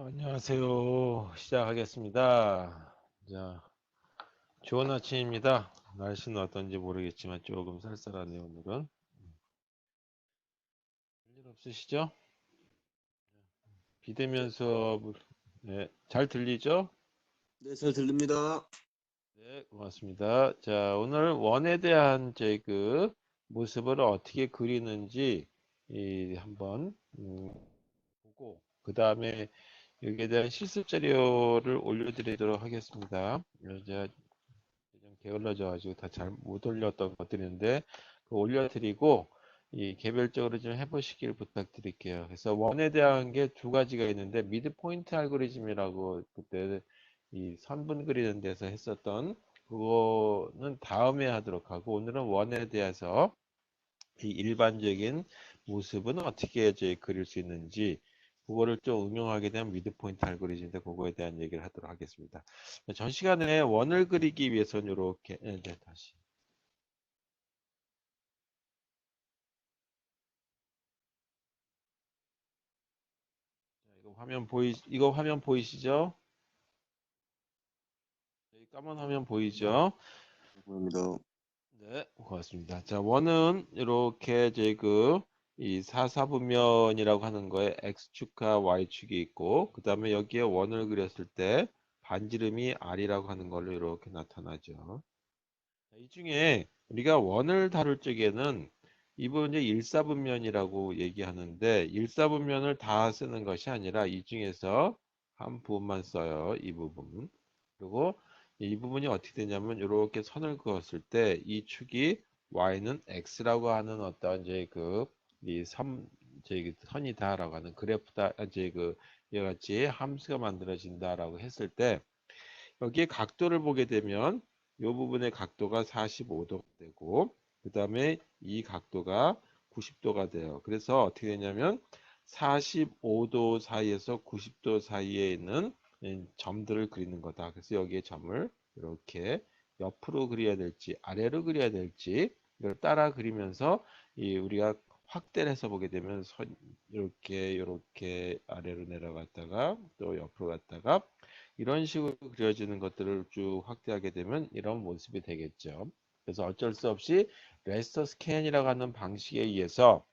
안녕하세요. 시작하겠습니다. 자, 좋은 아침입니다. 날씨는 어떤지 모르겠지만 조금 쌀쌀하네요, 오늘은. 별일 없으시죠? 비대면 수업, 네, 잘 들리죠? 네, 잘 들립니다. 네, 고맙습니다. 자, 오늘 원에 대한 모습을 어떻게 그리는지 한번 보고, 그 다음에 여기에 대한 실습 자료를 올려드리도록 하겠습니다. 제가 좀 게을러져 가지고 다 잘 못 올렸던 것들인데 올려드리고 이 개별적으로 좀 해보시길 부탁드릴게요. 그래서 원에 대한 게 두 가지가 있는데 미드 포인트 알고리즘이라고 그때 이 선분 그리는 데서 했었던 그거는 다음에 하도록 하고 오늘은 원에 대해서 이 일반적인 모습은 어떻게 이제 그릴 수 있는지 그거를 좀 응용하게 되면 미드포인트 알고리즘인데 그거에 대한 얘기를 하도록 하겠습니다. 전 시간에 원을 그리기 위해서는 이렇게 다시 이거 화면 보이시죠? 여기 까만 화면 보이죠? 감사합니다. 네, 고맙습니다. 자, 원은 이렇게 이 사사분면이라고 하는 거에 x축과 y축이 있고 그 다음에 여기에 원을 그렸을 때 반지름이 r이라고 하는 걸로 이렇게 나타나죠. 자, 이 중에 우리가 원을 다룰 적에는 이 부분이 일사분면이라고 얘기하는데 일사분면을 다 쓰는 것이 아니라 이 중에서 한 부분만 써요. 이 부분. 그리고 이 부분이 어떻게 되냐면 이렇게 선을 그었을 때 이 축이 y는 x라고 하는 어떤 이 선이다라고 하는 그래프다 이와 같이 함수가 만들어진다라고 했을 때 여기에 각도를 보게 되면 이 부분의 각도가 45도가 되고 그 다음에 이 각도가 90도가 돼요. 그래서 어떻게 되냐면 45도 사이에서 90도 사이에 있는 점들을 그리는 거다. 그래서 여기에 점을 이렇게 옆으로 그려야 될지 아래로 그려야 될지 이걸 따라 그리면서 우리가 확대를 해서 보게 되면 이렇게 아래로 내려갔다가 또 옆으로 갔다가 이런 식으로 그려지는 것들을 쭉 확대하게 되면 이런 모습이 되겠죠. 그래서 어쩔 수 없이 레스터 스캔이라고 하는 방식에 의해서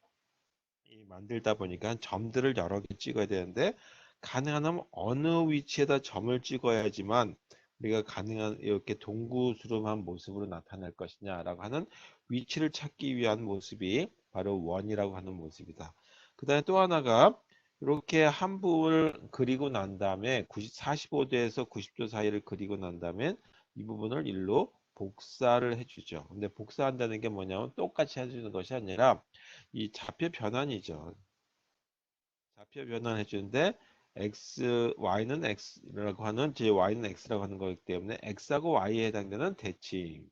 만들다 보니까 점들을 여러 개 찍어야 되는데 가능하면 어느 위치에다 점을 찍어야지만 우리가 가능한 이렇게 동구스름한 모습으로 나타낼 것이냐라고 하는 위치를 찾기 위한 모습이 바로 원이라고 하는 모습이다. 그 다음에 또 하나가 이렇게 한 부분을 그리고 난 다음에 45도에서 90도 사이를 그리고 난 다음에 이 부분을 일로 복사를 해주죠. 근데 복사한다는 게 뭐냐면 똑같이 해주는 것이 아니라 이 좌표 변환이죠. 좌표 변환해 주는데 y는 x라고 하는 y는 x라고 하는 거기 때문에 x하고 y에 해당되는 대칭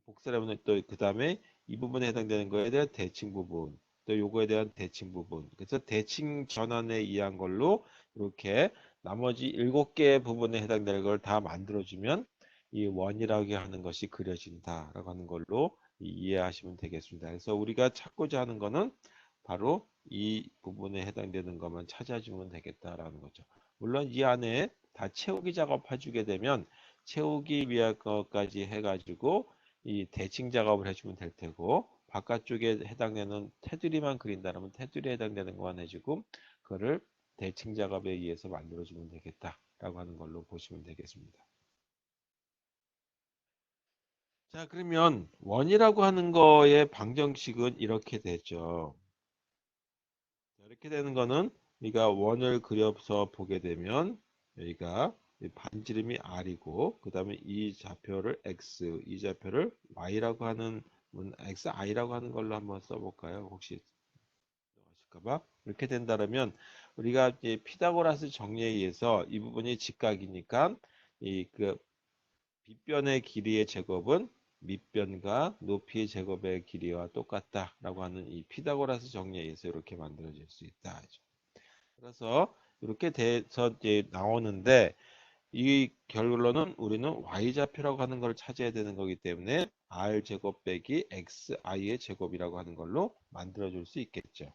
복사하면 또 그 다음에 이 부분에 해당되는 거에 대한 대칭 부분 또 요거에 대한 대칭 부분 그래서 대칭 전환에 의한 걸로 이렇게 나머지 7개 부분에 해당되는 걸 다 만들어주면 이 원이라고 하는 것이 그려진다라고 하는 걸로 이해하시면 되겠습니다. 그래서 우리가 찾고자 하는 거는 바로 이 부분에 해당되는 것만 찾아주면 되겠다라는 거죠. 물론 이 안에 다 채우기 작업 해주게 되면 채우기 위한 것까지 해가지고 이 대칭 작업을 해주면 될 테고 바깥쪽에 해당되는 테두리만 그린다면 테두리에 해당되는 것만 해주고 그거를 대칭 작업에 의해서 만들어주면 되겠다라고 하는 걸로 보시면 되겠습니다. 자, 그러면 원이라고 하는 거의 방정식은 이렇게 되죠. 이렇게 되는 거는 우리가 원을 그려서 보게 되면 여기가 반지름이 r이고 그 다음에 이 좌표를 x, 이 좌표를 y라고 하는 xi라고 하는 걸로 한번 써볼까요? 혹시 아실까봐 이렇게 된다면 우리가 이제 피타고라스 정리에 의해서 이 부분이 직각이니까 이 빗변의 길이의 제곱은 밑변과 높이의 제곱의 길이와 똑같다라고 하는 이 피타고라스 정리에 의해서 이렇게 만들어질 수 있다. 그래서 이렇게 돼서 이제 나오는데 이 결론은 우리는 y좌표라고 하는 걸 찾아야 되는 거기 때문에 r제곱 빼기 xi의 제곱이라고 하는 걸로 만들어 줄 수 있겠죠.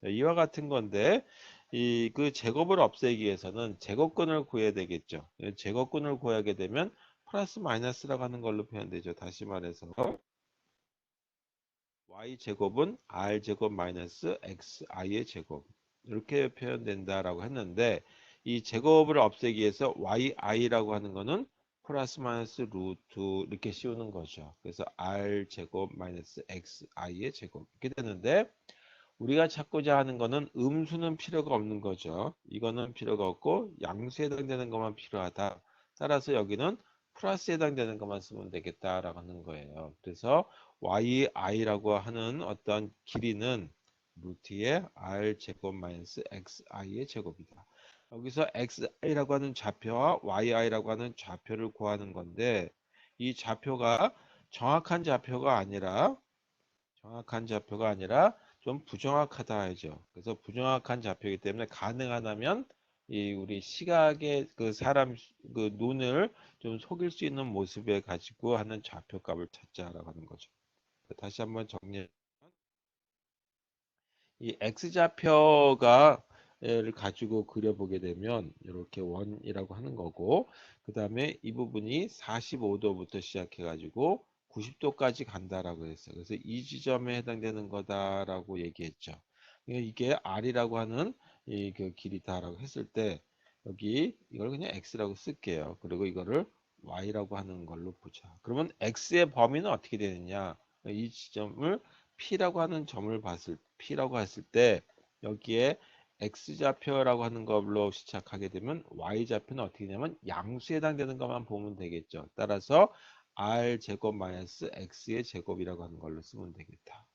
이와 같은 건데 이 그 제곱을 없애기 위해서는 제곱근을 구해야 되겠죠. 제곱근을 구하게 되면 플러스 마이너스라고 하는 걸로 표현되죠. 다시 말해서 y제곱은 r제곱 마이너스 xi의 제곱 이렇게 표현된다라고 했는데 이 제곱을 없애기 위해서 yi라고 하는 거는 플러스 마이너스 루트 이렇게 씌우는 거죠. 그래서 r제곱 마이너스 xi의 제곱 이렇게 되는데 우리가 찾고자 하는 거는 음수는 필요가 없는 거죠. 이거는 필요가 없고 양수에 해당되는 것만 필요하다. 따라서 여기는 플러스에 해당되는 것만 쓰면 되겠다라고 하는 거예요. 그래서 yi라고 하는 어떤 길이는 루트의 r 제곱 마이너스 xi의 제곱이다. 여기서 xi라고 하는 좌표와 yi라고 하는 좌표를 구하는 건데 이 좌표가 정확한 좌표가 아니라 좀 부정확하다 하죠. 그래서 부정확한 좌표이기 때문에 가능하다면 이 우리 시각의 그 사람 그 눈을 좀 속일 수 있는 모습에 가지고 하는 좌표값을 찾자라고 하는 거죠. 다시 한번 정리해. 이 x좌표가 를 가지고 그려보게 되면 이렇게 원이라고 하는 거고 그 다음에 이 부분이 45도부터 시작해 가지고 90도까지 간다라고 했어요. 그래서 이 지점에 해당되는 거다라고 얘기했죠. 그러니까 이게 r이라고 하는 이 그 길이다라고 했을 때 여기 이걸 그냥 x라고 쓸게요. 그리고 이거를 y라고 하는 걸로 보자. 그러면 x의 범위는 어떻게 되느냐? 이 지점을 P라고 하는 점을 P라고 했을 때 여기에 X좌표라고 하는 걸로 시작하게 되면 Y좌표는 어떻게 되냐면 양수에 해당되는 것만 보면 되겠죠. 따라서 R제곱 마이너스 X의 제곱이라고 하는 걸로 쓰면 되겠다.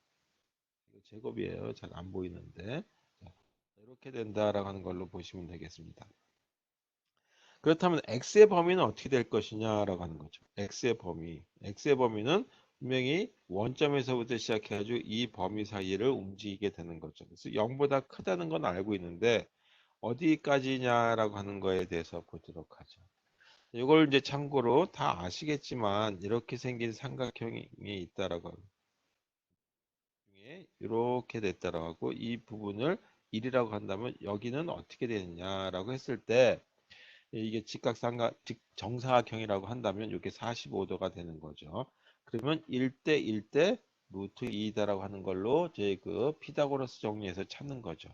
이거 제곱이에요. 잘 안 보이는데. 자, 이렇게 된다라고 하는 걸로 보시면 되겠습니다. 그렇다면 x의 범위는 어떻게 될 것이냐라고 하는 거죠. x의 범위는 분명히 원점에서부터 시작해가지고 이 범위 사이를 움직이게 되는 거죠. 그래서 0보다 크다는 건 알고 있는데 어디까지냐라고 하는 거에 대해서 보도록 하죠. 이걸 이제 참고로 다 아시겠지만 이렇게 생긴 삼각형이 있다라고 이렇게 됐다라고 하고 이 부분을 1이라고 한다면 여기는 어떻게 되느냐라고 했을 때 이게 정사각형이라고 한다면 이게 45도가 되는 거죠. 그러면 1대 1대 루트 2다라고 하는 걸로 제 그 피타고라스 정리해서 찾는 거죠.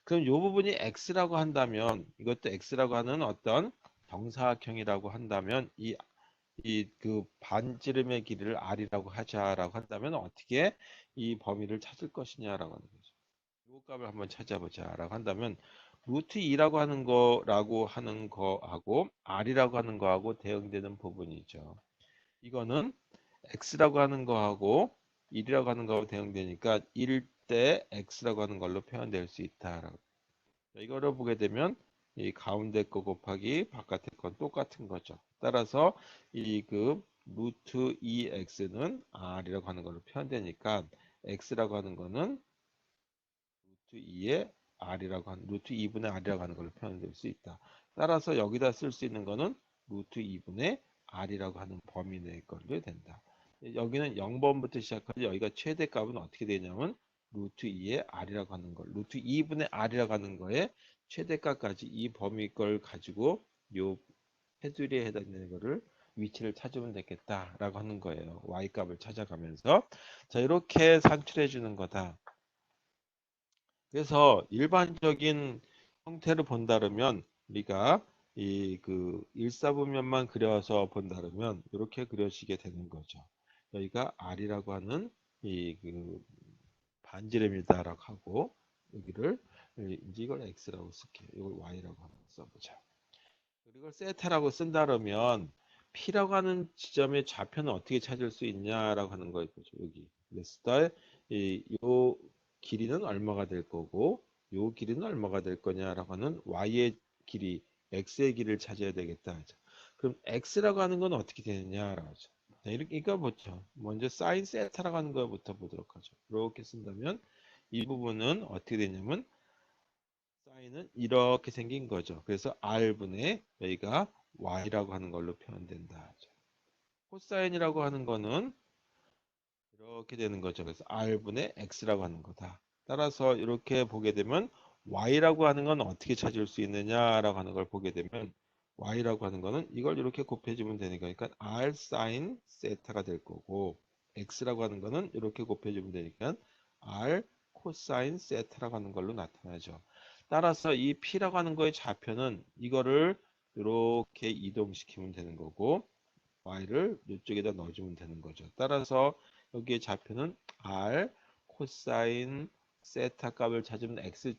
그럼 이 부분이 x라고 한다면 이것도 x라고 하는 어떤 정사각형이라고 한다면 이 그 반지름의 길이를 r이라고 하자라고 한다면 어떻게 이 범위를 찾을 것이냐라고 하는 거죠. 요 값을 한번 찾아보자라고 한다면 루트 2라고 하는 거하고 r이라고 하는 거하고 대응되는 부분이죠. 이거는 x라고 하는 거하고 1이라고 하는 거하고 대응되니까 1대 x라고 하는 걸로 표현될 수 있다라고. 이거를 보게 되면 이 가운데 거 곱하기 바깥에 건 똑같은 거죠. 따라서 이 그 루트 2x는 r이라고 하는 걸로 표현되니까 x라고 하는 거는 루트 2의 r이라고 하는 루트 2분의 r이라고 하는 걸로 표현될 수 있다. 따라서 여기다 쓸 수 있는 거는 루트 2분의 r이라고 하는 범위 내의 걸로 된다. 여기는 0번부터 시작하지 여기가 최대값은 어떻게 되냐면 루트 2의 r이라고 하는 걸 루트 2분의 r이라고 하는 거에 최대값까지 이 범위 걸 가지고 요 테두리에 해당되는 거를 위치를 찾으면 되겠다라고 하는 거예요. y값을 찾아가면서 자 이렇게 산출해 주는 거다. 그래서 일반적인 형태를 본다면 우리가 이 그 일사분면만 그려서 본다면 이렇게 그려지게 되는 거죠. 여기가 R이라고 하는 이 그 반지름이다라고 하고 여기를 이제 이걸 X라고 쓸게요. 이걸 Y라고 한번 써보자. 이걸 세타라고 쓴다면 P라고 하는 지점의 좌표는 어떻게 찾을 수 있냐라고 하는 거예요. 여기 그랬을 때요 길이는 얼마가 될 거고 요 길이는 얼마가 될 거냐라고 하는 y의 길이, x의 길이를 찾아야 되겠다 하죠. 그럼 x라고 하는 건 어떻게 되느냐라고 하죠. 자, 이렇게 이거 보죠. 먼저 사인 세타라고 하는 거부터 보도록 하죠. 이렇게 쓴다면 이 부분은 어떻게 되냐면 사인은 이렇게 생긴 거죠. 그래서 r분의 여기가 y라고 하는 걸로 표현된다. 코사인이라고 하는 거는 이렇게 되는 거죠. 그래서 r분의 x라고 하는 거다. 따라서 이렇게 보게 되면 y라고 하는 건 어떻게 찾을 수 있느냐라고 하는 걸 보게 되면 y라고 하는 거는 이걸 이렇게 곱해주면 되는 거니까 r sin 세타가 될 거고 x라고 하는 거는 이렇게 곱해주면 되니까 r 코사인 세타라고 하는 걸로 나타나죠. 따라서 이 p라고 하는 거의 좌표는 이거를 이렇게 이동시키면 되는 거고 y를 이쪽에다 넣어주면 되는 거죠. 따라서 여기에 좌표는 r 코사인 세타 값을 찾으면 x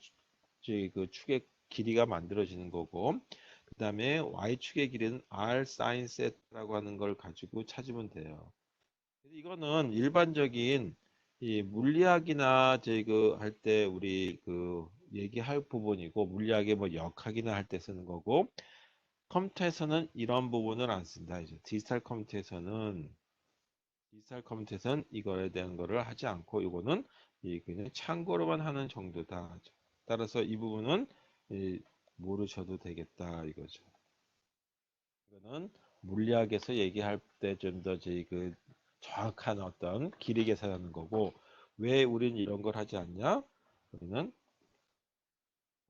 그 축의 길이가 만들어지는 거고 그 다음에 y축의 길이는 r 사인 세타라고 하는 걸 가지고 찾으면 돼요. 이거는 일반적인 이 물리학이나 저희 그 할 때 우리 그 얘기할 부분이고 물리학의 뭐 역학이나 할 때 쓰는 거고 컴퓨터에서는 이런 부분을 안 쓴다. 이제 디지털 컴퓨터에서는 이거에 대한 거를 하지 않고 이거는 그냥 참고로만 하는 정도다. 따라서 이 부분은 모르셔도 되겠다 이거죠. 이거는 물리학에서 얘기할 때 좀 더 저희 그 정확한 어떤 길이 계산하는 거고 왜 우리는 이런 걸 하지 않냐? 우리는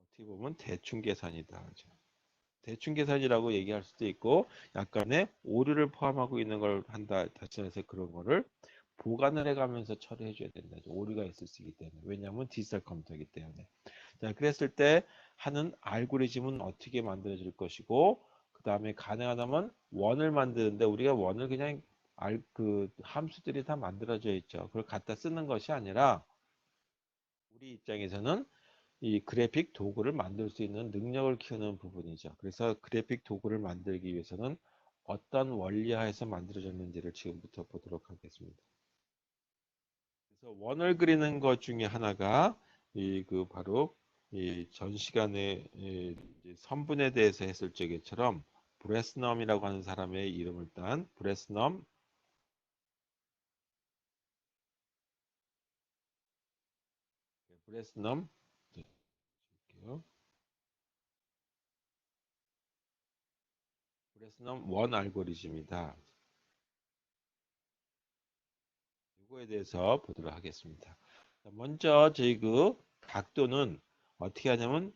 어떻게 보면 대충 계산이다. 그죠? 대충 계산이라고 얘기할 수도 있고 약간의 오류를 포함하고 있는 걸 한다. 다시 해서 그런 거를 보관을 해가면서 처리해 줘야 된다. 오류가 있을 수 있기 때문에. 왜냐하면 디지털 컴퓨터이기 때문에. 자, 그랬을 때 하는 알고리즘은 어떻게 만들어질 것이고 그 다음에 가능하다면 원을 만드는데 우리가 원을 그냥 그 함수들이 다 만들어져 있죠. 그걸 갖다 쓰는 것이 아니라 우리 입장에서는 이 그래픽 도구를 만들 수 있는 능력을 키우는 부분이죠. 그래서 그래픽 도구를 만들기 위해서는 어떤 원리하에서 만들어졌는지를 지금부터 보도록 하겠습니다. 그래서 원을 그리는 것 중에 하나가 그 바로 이 전 시간에 이제 선분에 대해서 했을 적에처럼 브레스넘이라고 하는 사람의 이름을 딴 브레스넘 브레스넘 원 알고리즘이다. 이거에 대해서 보도록 하겠습니다. 먼저 저희 그 각도는 어떻게 하냐면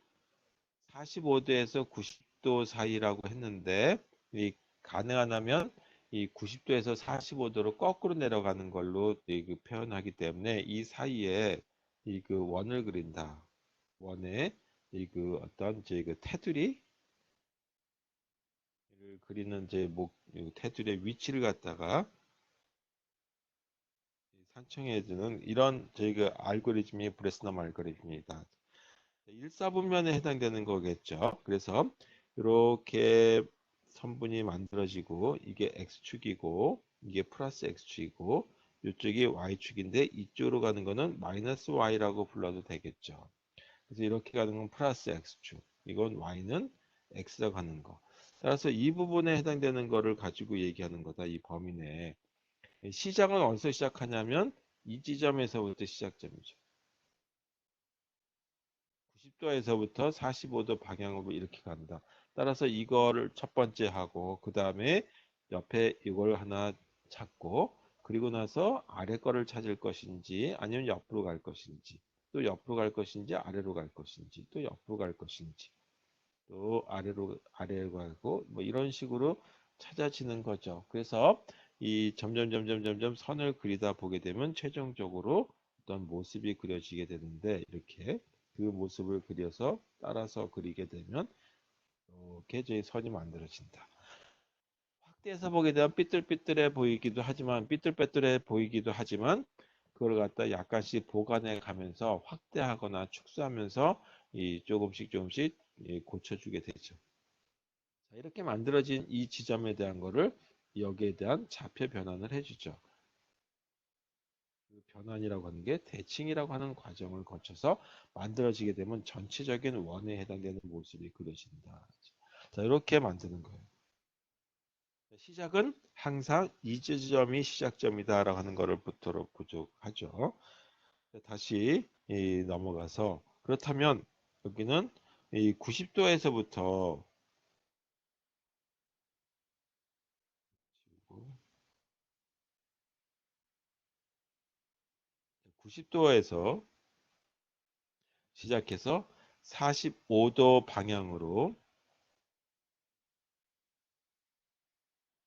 45도에서 90도 사이라고 했는데 이 가능하다면 이 90도에서 45도로 거꾸로 내려가는 걸로 그 표현하기 때문에 이 사이에 이 그 원을 그린다. 원에 이 그 어떤 저희 그 테두리를 그리는 테두리의 위치를 갖다가 산청해 주는 이런 저희 그 알고리즘이 브레스넘 알고리즘이다. 일사분면에 해당되는 거겠죠. 그래서 이렇게 선분이 만들어지고 이게 x축이고 이게 플러스 x축이고 이쪽이 y축인데 이쪽으로 가는 거는 마이너스 y라고 불러도 되겠죠. 그래서 이렇게 가는 건 플러스 x축. 이건 y는 x라고 하는 거. 따라서 이 부분에 해당되는 거를 가지고 얘기하는 거다. 이 범위 내에. 시작은 어디서 시작하냐면 이 지점에서부터 시작점이죠. 90도에서부터 45도 방향으로 이렇게 간다. 따라서 이거를 첫 번째 하고 그 다음에 옆에 이걸 하나 찾고 그리고 나서 아래 거를 찾을 것인지 아니면 옆으로 갈 것인지 또 옆으로 갈 것인지 아래로 갈 것인지 또 옆으로 갈 것인지 또 아래로 가고 뭐 이런 식으로 찾아지는 거죠. 그래서 이 점점 선을 그리다 보게 되면 최종적으로 어떤 모습이 그려지게 되는데 이렇게 그 모습을 그려서 따라서 그리게 되면 이렇게 제 선이 만들어진다. 확대해서 보게 되면 삐뚤삐뚤해 보이기도 하지만 삐뚤빼뚤해 보이기도 하지만 그걸 갖다 약간씩 보완해 가면서 확대하거나 축소하면서 이 조금씩 고쳐주게 되죠. 자, 이렇게 만들어진 이 지점에 대한 거를 여기에 대한 좌표 변환을 해주죠. 그 변환이라고 하는 게 대칭이라고 하는 과정을 거쳐서 만들어지게 되면 전체적인 원에 해당되는 모습이 그려진다. 자, 이렇게 만드는 거예요. 시작은 항상 이 지점이 시작점이다라고 하는 것을 붙도록 부족하죠. 다시 넘어가서 그렇다면 여기는 이 90도에서부터 90도에서 시작해서 45도 방향으로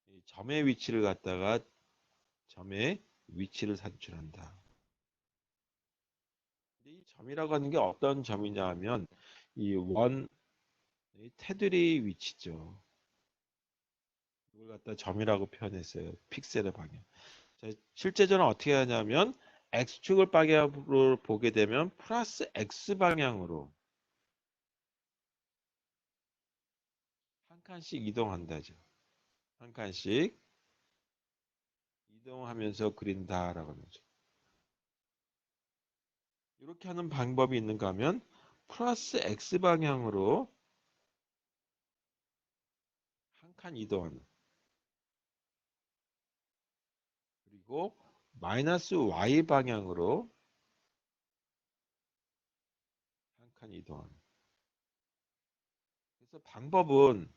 이 점의 위치를 갖다가 점의 위치를 산출한다. 이 점이라고 하는 게 어떤 점이냐 하면 이 테두리 위치죠. 이걸 갖다 점이라고 표현했어요. 픽셀의 방향. 자, 실제적으로 어떻게 하냐면 X축을 방향으로 보게 되면 플러스 X 방향으로 한 칸씩 이동한다죠. 한 칸씩 이동하면서 그린다라고 하는 거죠. 이렇게 하는 방법이 있는가 하면 플러스 X 방향으로 한 칸 이동하는, 그리고 마이너스 Y 방향으로 한 칸 이동하는. 그래서 방법은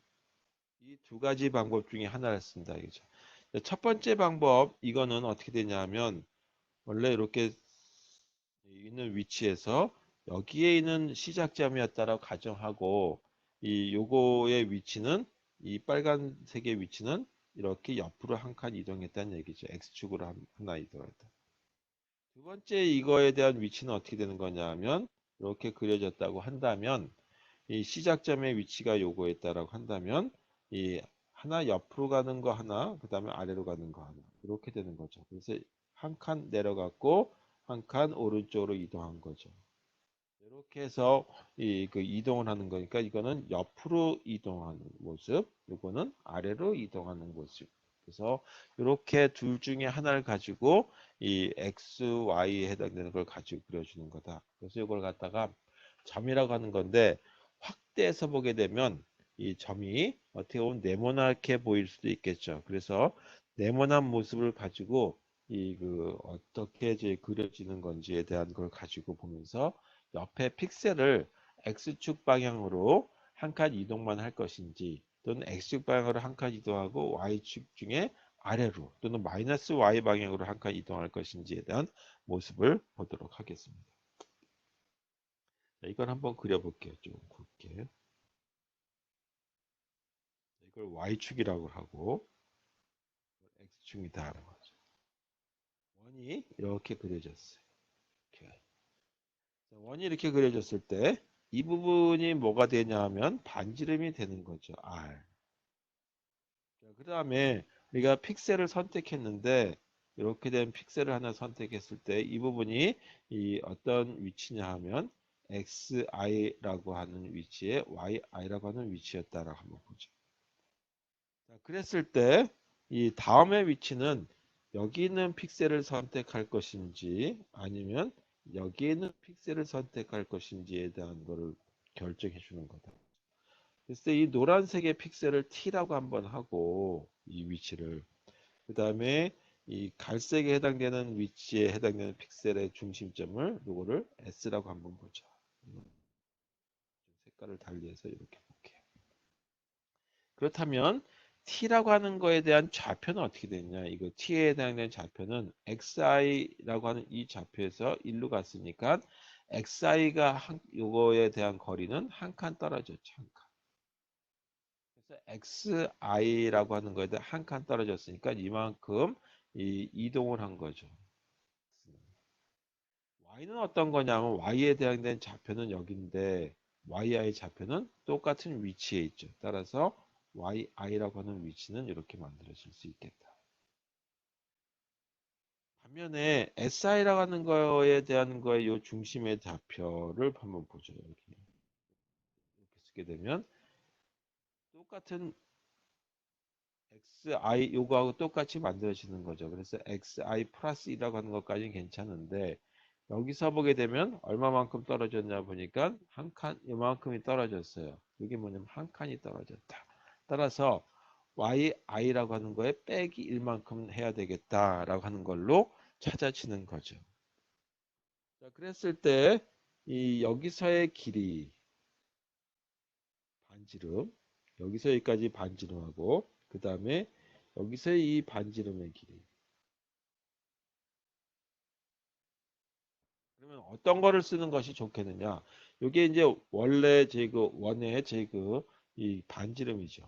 이 두 가지 방법 중에 하나를 쓴다 이거죠. 첫 번째 방법, 이거는 어떻게 되냐면 원래 이렇게 있는 위치에서 여기에 있는 시작점이었다라고 가정하고, 이 요거의 위치는, 이 빨간색의 위치는 이렇게 옆으로 한 칸 이동했다는 얘기죠. X축으로 하나 이동했다. 두 번째 이거에 대한 위치는 어떻게 되는 거냐 하면 이렇게 그려졌다고 한다면 이 시작점의 위치가 요거였다라고 한다면 이 하나 옆으로 가는 거 하나, 그 다음에 아래로 가는 거 하나, 이렇게 되는 거죠. 그래서 한 칸 내려갔고 한 칸 오른쪽으로 이동한 거죠. 이렇게 해서 그 이동을 하는 거니까 이거는 옆으로 이동하는 모습, 이거는 아래로 이동하는 모습. 그래서 이렇게 둘 중에 하나를 가지고 이 X, Y에 해당되는 걸 가지고 그려주는 거다. 그래서 이걸 갖다가 점이라고 하는 건데 확대해서 보게 되면 이 점이 어떻게 보면 네모나게 보일 수도 있겠죠. 그래서 네모난 모습을 가지고 이 어떻게 이제 그려지는 건지에 대한 걸 가지고 보면서 옆에 픽셀을 X축 방향으로 한 칸 이동만 할 것인지, 또는 X축 방향으로 한 칸 이동하고 Y축 중에 아래로 또는 마이너스 Y 방향으로 한 칸 이동할 것인지에 대한 모습을 보도록 하겠습니다. 자, 이걸 한번 그려볼게요. 좀 굵게. 이걸 Y축이라고 하고 X축이다라고 하죠. 원이 이렇게 그려졌어요. 이렇게. 원이 이렇게 그려졌을 때 이 부분이 뭐가 되냐 하면 반지름이 되는 거죠. R. 그 다음에 우리가 픽셀을 선택했는데 이렇게 된 픽셀을 하나 선택했을 때 이 부분이 이 어떤 위치냐 하면 XI라고 하는 위치에 YI라고 하는 위치였다라고 한번 보죠. 자, 그랬을 때 이 다음의 위치는 여기 있는 픽셀을 선택할 것인지 아니면 여기 있는 픽셀을 선택할 것인지에 대한 거를 결정해 주는 거다. 그래서 이 노란색의 픽셀을 T라고 한번 하고 이 위치를, 그 다음에 이 갈색에 해당되는 위치에 해당되는 픽셀의 중심점을 요거를 S라고 한번 보죠. 색깔을 달리해서 이렇게 볼게요. 그렇다면 T라고 하는 거에 대한 좌표는 어떻게 되느냐? 이거 T에 해당되는 좌표는 XI라고 하는 이 좌표에서 1로 갔으니까 XI가 요거에 대한 거리는 한 칸 떨어졌죠. 한 칸. 그래서 XI라고 하는 거에 대한 한 칸 떨어졌으니까 이만큼 이동을 한 거죠. Y는 어떤 거냐면 Y에 해당되는 좌표는 여기인데 YI 좌표는 똑같은 위치에 있죠. 따라서 YI라고 하는 위치는 이렇게 만들어질 수 있겠다. 반면에 SI라고 하는 거에 대한 거의 요 중심의 좌표를 한번 보죠. 이렇게 쓰게 되면 똑같은 xi 요거하고 똑같이 만들어지는 거죠. 그래서 xi 플러스 1이라고 하는 것까지는 괜찮은데 여기서 보게 되면 얼마만큼 떨어졌냐 보니까 한 칸 이만큼이 떨어졌어요. 이게 뭐냐면 한 칸이 떨어졌다. 따라서 yi라고 하는 거에 빼기 1만큼 해야 되겠다라고 하는 걸로 찾아지는 거죠. 자, 그랬을 때 이 여기서의 길이 반지름, 여기서 여기까지 반지름하고 그 다음에 여기서 이 반지름의 길이, 그러면 어떤 거를 쓰는 것이 좋겠느냐? 이게 이제 원래 제그 원의 제그 이 반지름이죠.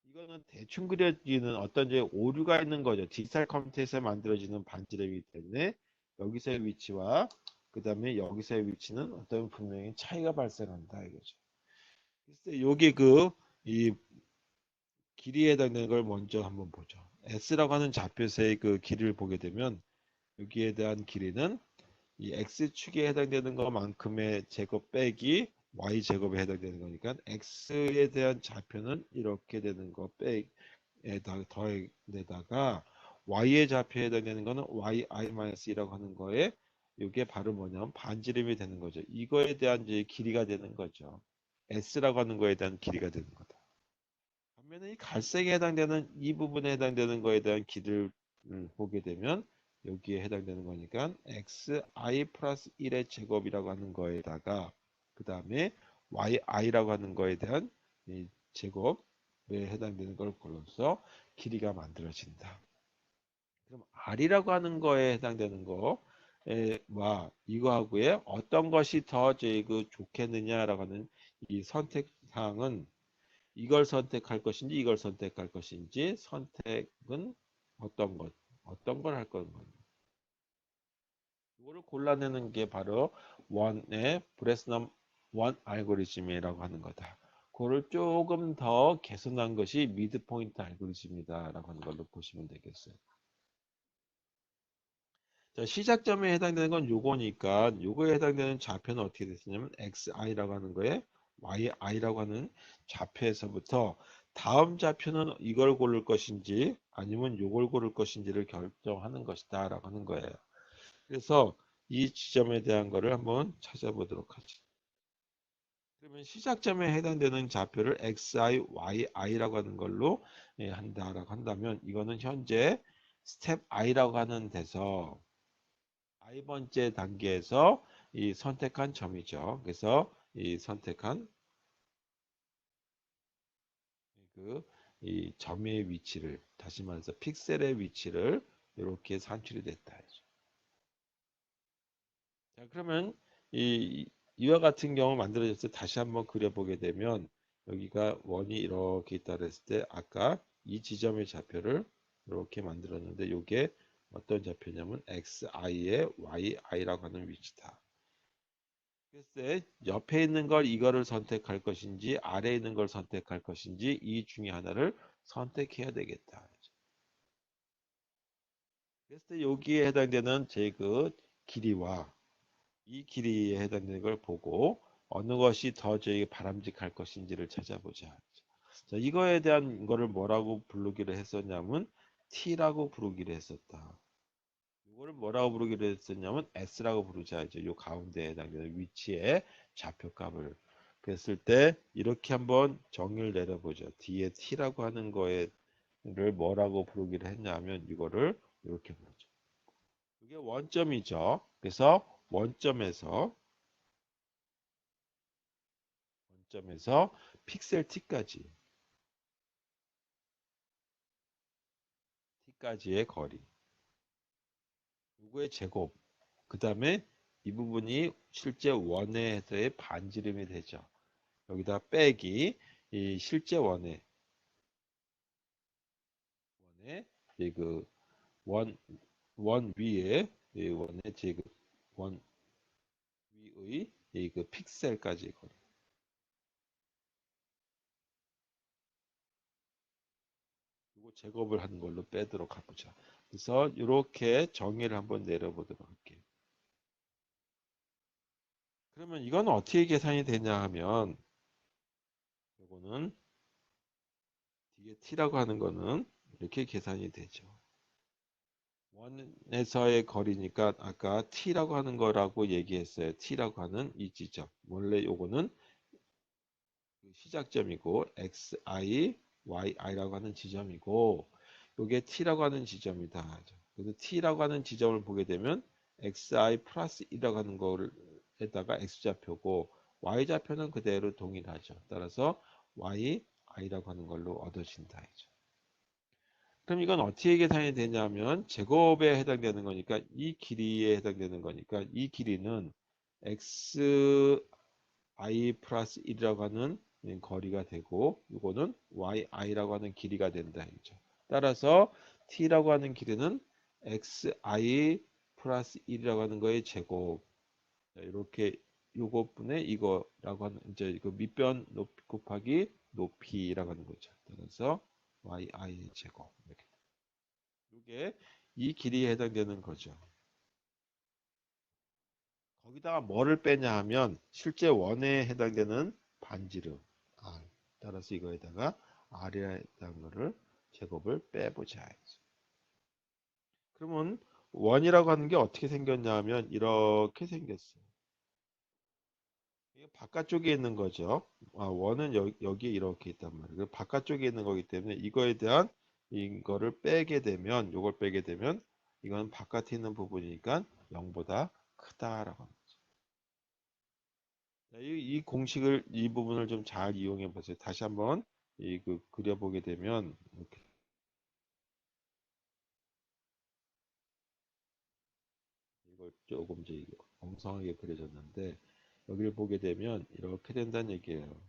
이거는 대충 그려지는 어떤 이제 오류가 있는 거죠. 디지털 컴퓨터에서 만들어지는 반지름이기 때문에 여기서의 위치와 그 다음에 여기서의 위치는 어떤 분명히 차이가 발생한다 이거죠. 글쎄 요게 그 이 길이에 해당되는 걸 먼저 한번 보죠. S라고 하는 좌표에서의 그 길이를 보게 되면 여기에 대한 길이는 이 x축에 해당되는 것만큼의 제곱 빼기 y제곱에 해당되는 거니까 x에 대한 좌표는 이렇게 되는 거 빼에다 더해내다가 y의 좌표에 해당되는 거는 yi-2라고 하는 거에 이게 바로 뭐냐면 반지름이 되는 거죠. 이거에 대한 이제 길이가 되는 거죠. s라고 하는 거에 대한 길이가 되는 거다. 반면에 이 갈색에 해당되는 이 부분에 해당되는 거에 대한 길이를 보게 되면 여기에 해당되는 거니까 xi 플러스 1의 제곱이라고 하는 거에다가 그 다음에 yi라고 하는 거에 대한 이 제곱에 해당되는 걸 골라서 길이가 만들어진다. 그럼 r이라고 하는 거에 해당되는 거와 이거하고의 어떤 것이 더 그 좋겠느냐라고 하는 이 선택 사항은 이걸 선택할 것인지 이걸 선택할 것인지 선택은 어떤 걸 할 건가. 이거를 골라내는 게 바로 원의 브레스넘 원 알고리즘이라고 하는 거다. 그거를 조금 더 개선한 것이 미드포인트 알고리즘이다라고 하는 걸로 보시면 되겠어요. 자, 시작점에 해당되는 건 요거니까 요거에 해당되는 좌표는 어떻게 됐냐면 xi라고 하는 거에 yi라고 하는 좌표에서부터 다음 좌표는 이걸 고를 것인지 아니면 요걸 고를 것인지를 결정하는 것이다 라고 하는 거예요. 그래서 이 지점에 대한 거를 한번 찾아보도록 하죠. 그러면 시작점에 해당되는 좌표를 xi, yi라고 하는 걸로 한다라고 한다면 이거는 현재 스텝 i라고 하는 데서 i번째 단계에서 이 선택한 점이죠. 그래서 이 선택한 그 이 점의 위치를 다시 말해서 픽셀의 위치를 이렇게 산출이 됐다. 자, 그러면 이와 같은 경우 만들어졌을 때 다시 한번 그려보게 되면 여기가 원이 이렇게 있다 그랬을 때 아까 이 지점의 좌표를 이렇게 만들었는데 이게 어떤 좌표냐면 xi의 yi라고 하는 위치다. 글쎄 옆에 있는 걸 이거를 선택할 것인지 아래에 있는 걸 선택할 것인지 이 중에 하나를 선택해야 되겠다. 그래서 여기에 해당되는 제 그 길이와 이 길이에 해당되는 걸 보고 어느 것이 더 저에게 바람직할 것인지를 찾아보자. 자, 이거에 대한 거를 뭐라고 부르기로 했었냐면 t라고 부르기로 했었다. 이거를 뭐라고 부르기로 했었냐면 s라고 부르자. 이제 요 가운데에 해당되는 위치의 좌표값을 그랬을 때 이렇게 한번 정의를 내려보죠. 뒤에 t라고 하는 거를 뭐라고 부르기로 했냐면 이거를 이렇게 부르죠. 이게 원점이죠. 그래서 원점에서 픽셀 t까지의 거리. 요거의 제곱. 그 다음에 이 부분이 실제 원에서의 반지름이 되죠. 여기다 빼기 이 실제 원의 원, 원 위에 이 원의 원 위의 그 픽셀까지 거리. 이거 제곱을 하는 걸로 빼도록 해보자. 그래서 이렇게 정의를 한번 내려보도록 할게요. 그러면 이건 어떻게 계산이 되냐 하면 이거는 뒤에 t라고 하는 거는 이렇게 계산이 되죠. 원에서의 거리니까 아까 t라고 하는 거라고 얘기했어요. t라고 하는 이 지점. 원래 요거는 시작점이고 xi, yi라고 하는 지점이고 요게 t라고 하는 지점이다. 그래서 t라고 하는 지점을 보게 되면 xi 플러스 1이라고 하는 거에다가 x좌표고 y좌표는 그대로 동일하죠. 따라서 y, i라고 하는 걸로 얻어진다. 그럼 이건 어떻게 계산이 되냐면 제곱에 해당되는 거니까 이 길이에 해당되는 거니까 이 길이는 xi 플러스 1이라고 하는 거리가 되고 이거는 yi라고 하는 길이가 된다. 이죠. 따라서 t라고 하는 길이는 xi 플러스 1이라고 하는 거의 제곱. 이렇게 요것분의 이거라고 하는 이제 이거 밑변 높이 곱하기 높이라고 하는 거죠. 따라서 yi의 제곱. 이렇게. 이게 이 길이에 해당되는 거죠. 거기다가 뭐를 빼냐 하면 실제 원에 해당되는 반지름 R. 따라서 이거에다가 R에 해당하는 거를 제곱을 빼보자. 그러면 원이라고 하는 게 어떻게 생겼냐 하면 이렇게 생겼어요. 이게 바깥쪽에 있는 거죠. 원은 여기에 이렇게 있단 말이에요. 바깥쪽에 있는 거기 때문에 이거에 대한 이거를 빼게 되면 요걸 빼게 되면 이건 바깥에 있는 부분이니까 0보다 크다라고 합니다. 이 공식을 이 부분을 좀 잘 이용해 보세요. 다시 한번 그려보게 되면 이렇게 이걸 조금 이제 엉성하게 그려졌는데 여기를 보게 되면 이렇게 된다는 얘기예요.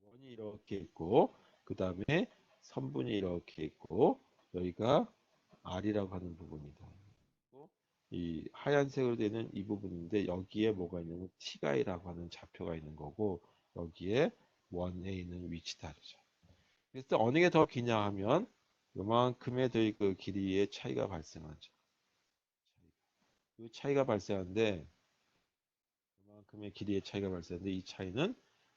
원이 이렇게 있고 그 다음에 선분이 이렇게 있고 여기가 R이라고 하는 부분이다. 이 하얀색으로 되는 이 부분인데 여기에 뭐가 있냐면 T가이라고 하는 좌표가 있는 거고 여기에 원에 있는 위치 다르죠. 그래서 어느 게 더 기냐 하면 요만큼의 그 길이의 차이가 발생하죠. 이 차이가 발생하는데 요만큼의 길이의 차이가 발생하는데 이 차이는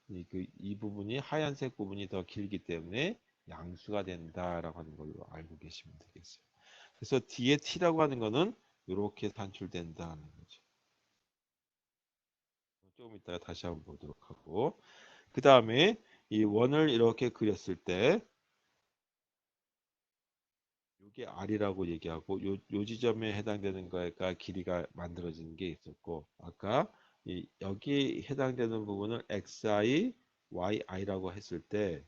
이 부분이 하얀색 부분이 더 길기 때문에 양수가 된다라고 하는 걸로 알고 계시면 되겠어요. 그래서 뒤에 t라고 하는 거는 이렇게 산출된다는 거죠. 조금 이따가 다시 한번 보도록 하고 그 다음에 이 원을 이렇게 그렸을 때 이게 R이라고 얘기하고 요 지점에 해당되는 거가 길이가 만들어지는 게 있었고 아까 여기 해당되는 부분을 xi, yi라고 했을 때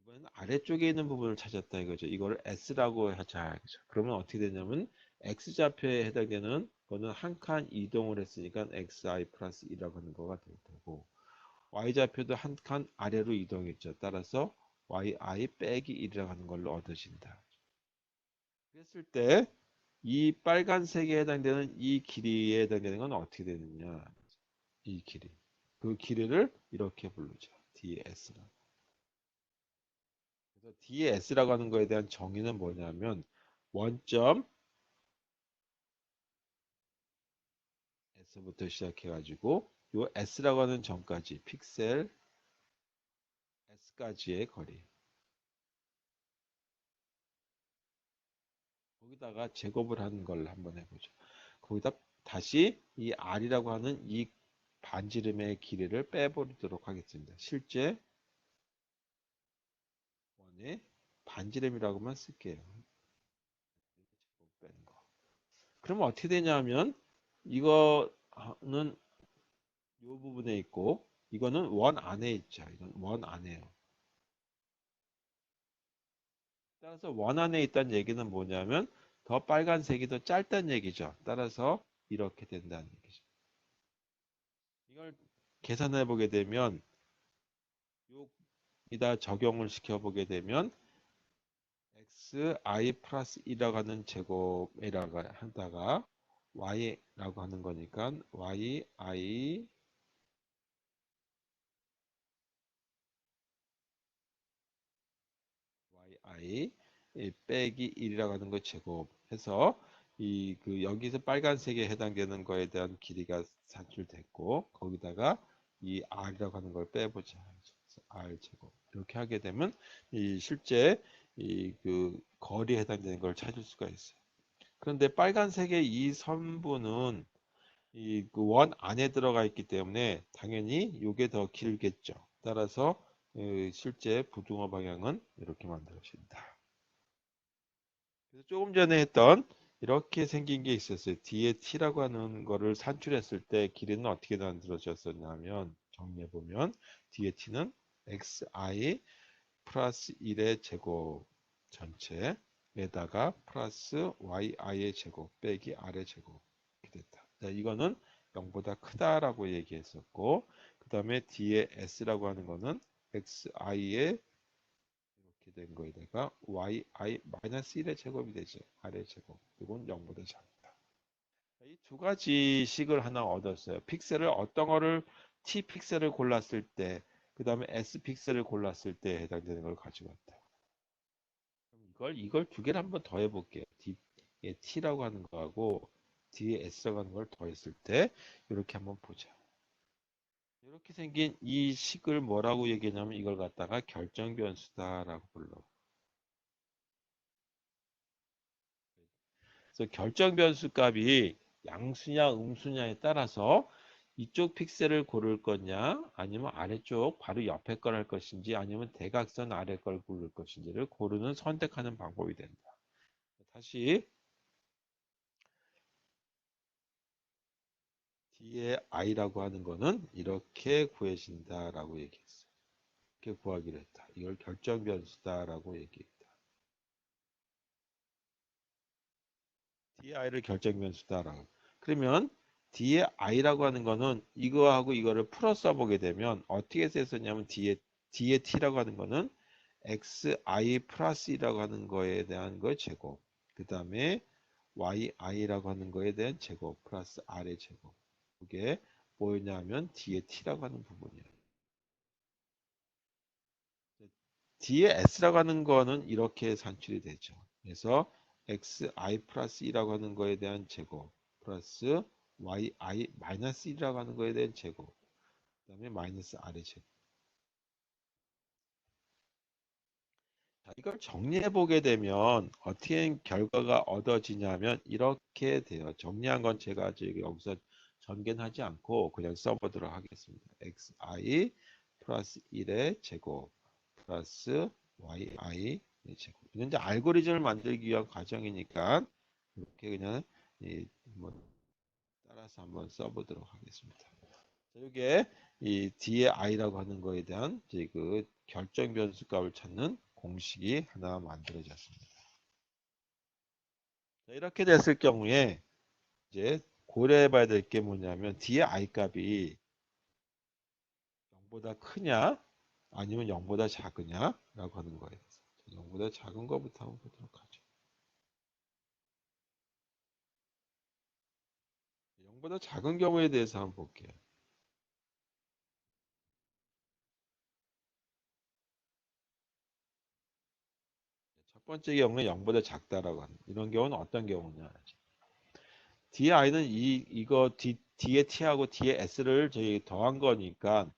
이번에는 아래쪽에 있는 부분을 찾았다 이거죠. 이거를 s라고 하자. 그죠? 그러면 어떻게 되냐면 x좌표에 해당되는 거는 한 칸 이동을 했으니까 xi 플러스 1이라고 하는 거가 될 테고 y좌표도 한 칸 아래로 이동했죠. 따라서 yi 빼기 1이라고 하는 걸로 얻어진다. 그랬을 때 이 빨간색에 해당되는 이 길이에 해당되는 건 어떻게 되느냐? 이 길이. 그 길이를 이렇게 부르죠. ds라고. 그래서 ds라고 하는 거에 대한 정의는 뭐냐면 원점 s부터 시작해 가지고 요 s라고 하는 점까지 픽셀 s까지의 거리. 거기다가 제곱을 하는 걸 한번 해보죠. 거기다 다시 이 r이라고 하는 이 반지름의 길이를 빼버리도록 하겠습니다. 실제 원의 반지름이라고만 쓸게요. 빼는 거. 그러면 어떻게 되냐면 이거는 이 부분에 있고 이거는 원 안에 있죠. 이건 원 안에요. 따라서 원 안에 있다는 얘기는 뭐냐면 더 빨간색이 더 짧다는 얘기죠. 따라서 이렇게 된다는 얘기죠. 이걸 계산해 보게 되면 여기다 적용을 시켜 보게 되면 xi 플러스 1이라고 하는 제곱이라고 하다가 y라고 하는 거니까 yi 빼기 1이라고 하는 거 제곱해서 여기서 빨간색에 해당되는 거에 대한 길이가 산출됐고 거기다가 이 r이라고 하는 걸 빼보자. r 제곱 이렇게 하게 되면 실제 거리에 해당되는 걸 찾을 수가 있어요. 그런데 빨간색의 이 선분은 원 안에 들어가 있기 때문에 당연히 이게 더 길겠죠. 따라서 실제 부등호 방향은 이렇게 만들어진다. 그래서 조금 전에 했던 이렇게 생긴 게 있었어요. 뒤에 t라고 하는 거를 산출했을 때 길이는 어떻게 만들어졌었냐면 정리해 보면 뒤에 t는 xi 플러스 1의 제곱 전체에다가 플러스 yi의 제곱 빼기 r의 제곱 이렇게 됐다. 자, 이거는 0보다 크다라고 얘기했었고 그 다음에 뒤에 s라고 하는 거는 xi의 이렇게 된 거에다가 yi 마이너스 1의 제곱이 되죠. r의 제곱. 이건 0보다 작다. 이 두 가지 식을 하나 얻었어요. 픽셀을 어떤 거를 t 픽셀을 골랐을 때, 그 다음에 s 픽셀을 골랐을 때 해당되는 걸 가지고 왔다. 그럼 이걸 두 개를 한번 더 해볼게요. 뒤에 t라고 하는 거하고 뒤에 s라고 하는 걸 더했을 때 이렇게 한번 보자. 이렇게 생긴 이 식을 뭐라고 얘기하냐면 이걸 갖다가 결정 변수다라고 불러. 그래서 결정 변수 값이 양수냐 음수냐에 따라서 이쪽 픽셀을 고를 거냐 아니면 아래쪽 바로 옆에 걸 할 것인지 아니면 대각선 아래 걸 고를 것인지를 고르는 선택하는 방법이 된다. 다시 뒤에 i라고 하는 거는 이렇게 구해진다라고 얘기했어요. 이렇게 구하기로 했다. 이걸 결정 변수다라고 얘기했다. 뒤에 i를 결정 변수다라고. 그러면 뒤에 i라고 하는 거는 이거하고 이거를 풀어 써보게 되면 어떻게 썼냐면 뒤에 t라고 하는 거는 xi 플러스 1이라고 하는 거에 대한 거의 제곱. 그 다음에 yi라고 하는 거에 대한 제곱 플러스 r의 제곱. 그게 뭐였냐면 뒤에 t라고 하는 부분이에요. 뒤에 s라고 하는 거는 이렇게 산출이 되죠. 그래서 xi 플러스 2라고 하는 거에 대한 제곱 플러스 yi 마이너스 1이라고 하는 거에 대한 제곱 그 다음에 마이너스 r의 제곱. 자, 이걸 정리해 보게 되면 어떻게 결과가 얻어지냐면 이렇게 돼요. 정리한 건 제가 지금 여기서 전개하지 않고 그냥 써보도록 하겠습니다. xi 플러스 1의 제곱 플러스 yi 제곱. 이건 이제 알고리즘을 만들기 위한 과정이니까 이렇게 그냥 뭐 따라서 한번 써보도록 하겠습니다. 자, 이게 이 뒤에 i라고 하는 거에 대한 이제 그 결정 변수 값을 찾는 공식이 하나 만들어졌습니다. 자, 이렇게 됐을 경우에 이제 고려해 봐야 될 게 뭐냐면 뒤에 i 값이 0보다 크냐 아니면 0보다 작으냐라고 하는 거예요. 0보다 작은 거부터 한번 보도록 하죠. 0보다 작은 경우에 대해서 한번 볼게요. 첫 번째 경우는 0보다 작다라고 하는 이런 경우는 어떤 경우냐? 뒤에 i는 이거 뒤에 t하고 뒤에 s를 저희 더한 거니까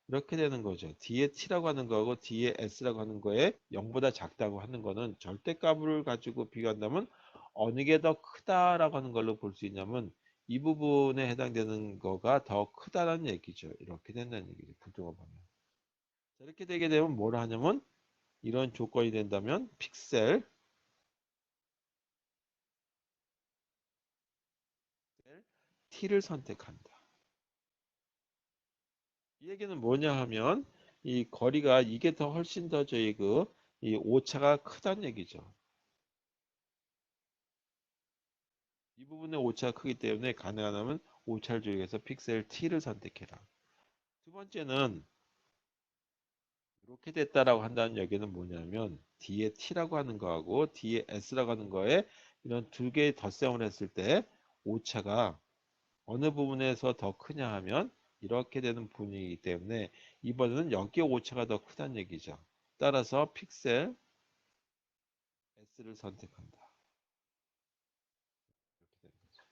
이렇게 되는 거죠. 뒤에 t라고 하는 거하고 뒤에 s라고 하는 거에 0보다 작다고 하는 거는 절대값을 가지고 비교한다면 어느 게 더 크다라고 하는 걸로 볼 수 있냐면 이 부분에 해당되는 거가 더 크다는 얘기죠. 이렇게 된다는 얘기죠. 부등호 보면. 자, 이렇게 되게 되면 뭘 하냐면 이런 조건이 된다면 픽셀 t를 선택한다. 이 얘기는 뭐냐 하면 이 거리가 이게 더 훨씬 더 저희 이 오차가 크다는 얘기죠. 이 부분의 오차가 크기 때문에 가능하다면 오차를 조정해서 픽셀 T를 선택해라. 두 번째는 이렇게 됐다라고 한다는 얘기는 뭐냐면 뒤에 T라고 하는 거하고 뒤에 S라고 하는 거에 이런 두 개의 덧셈을 했을 때 오차가 어느 부분에서 더 크냐 하면 이렇게 되는 분위기 때문에 이번에는 여기에 오차가 더 크다는 얘기죠. 따라서 픽셀 S를 선택한다. 이렇게 되는 거죠.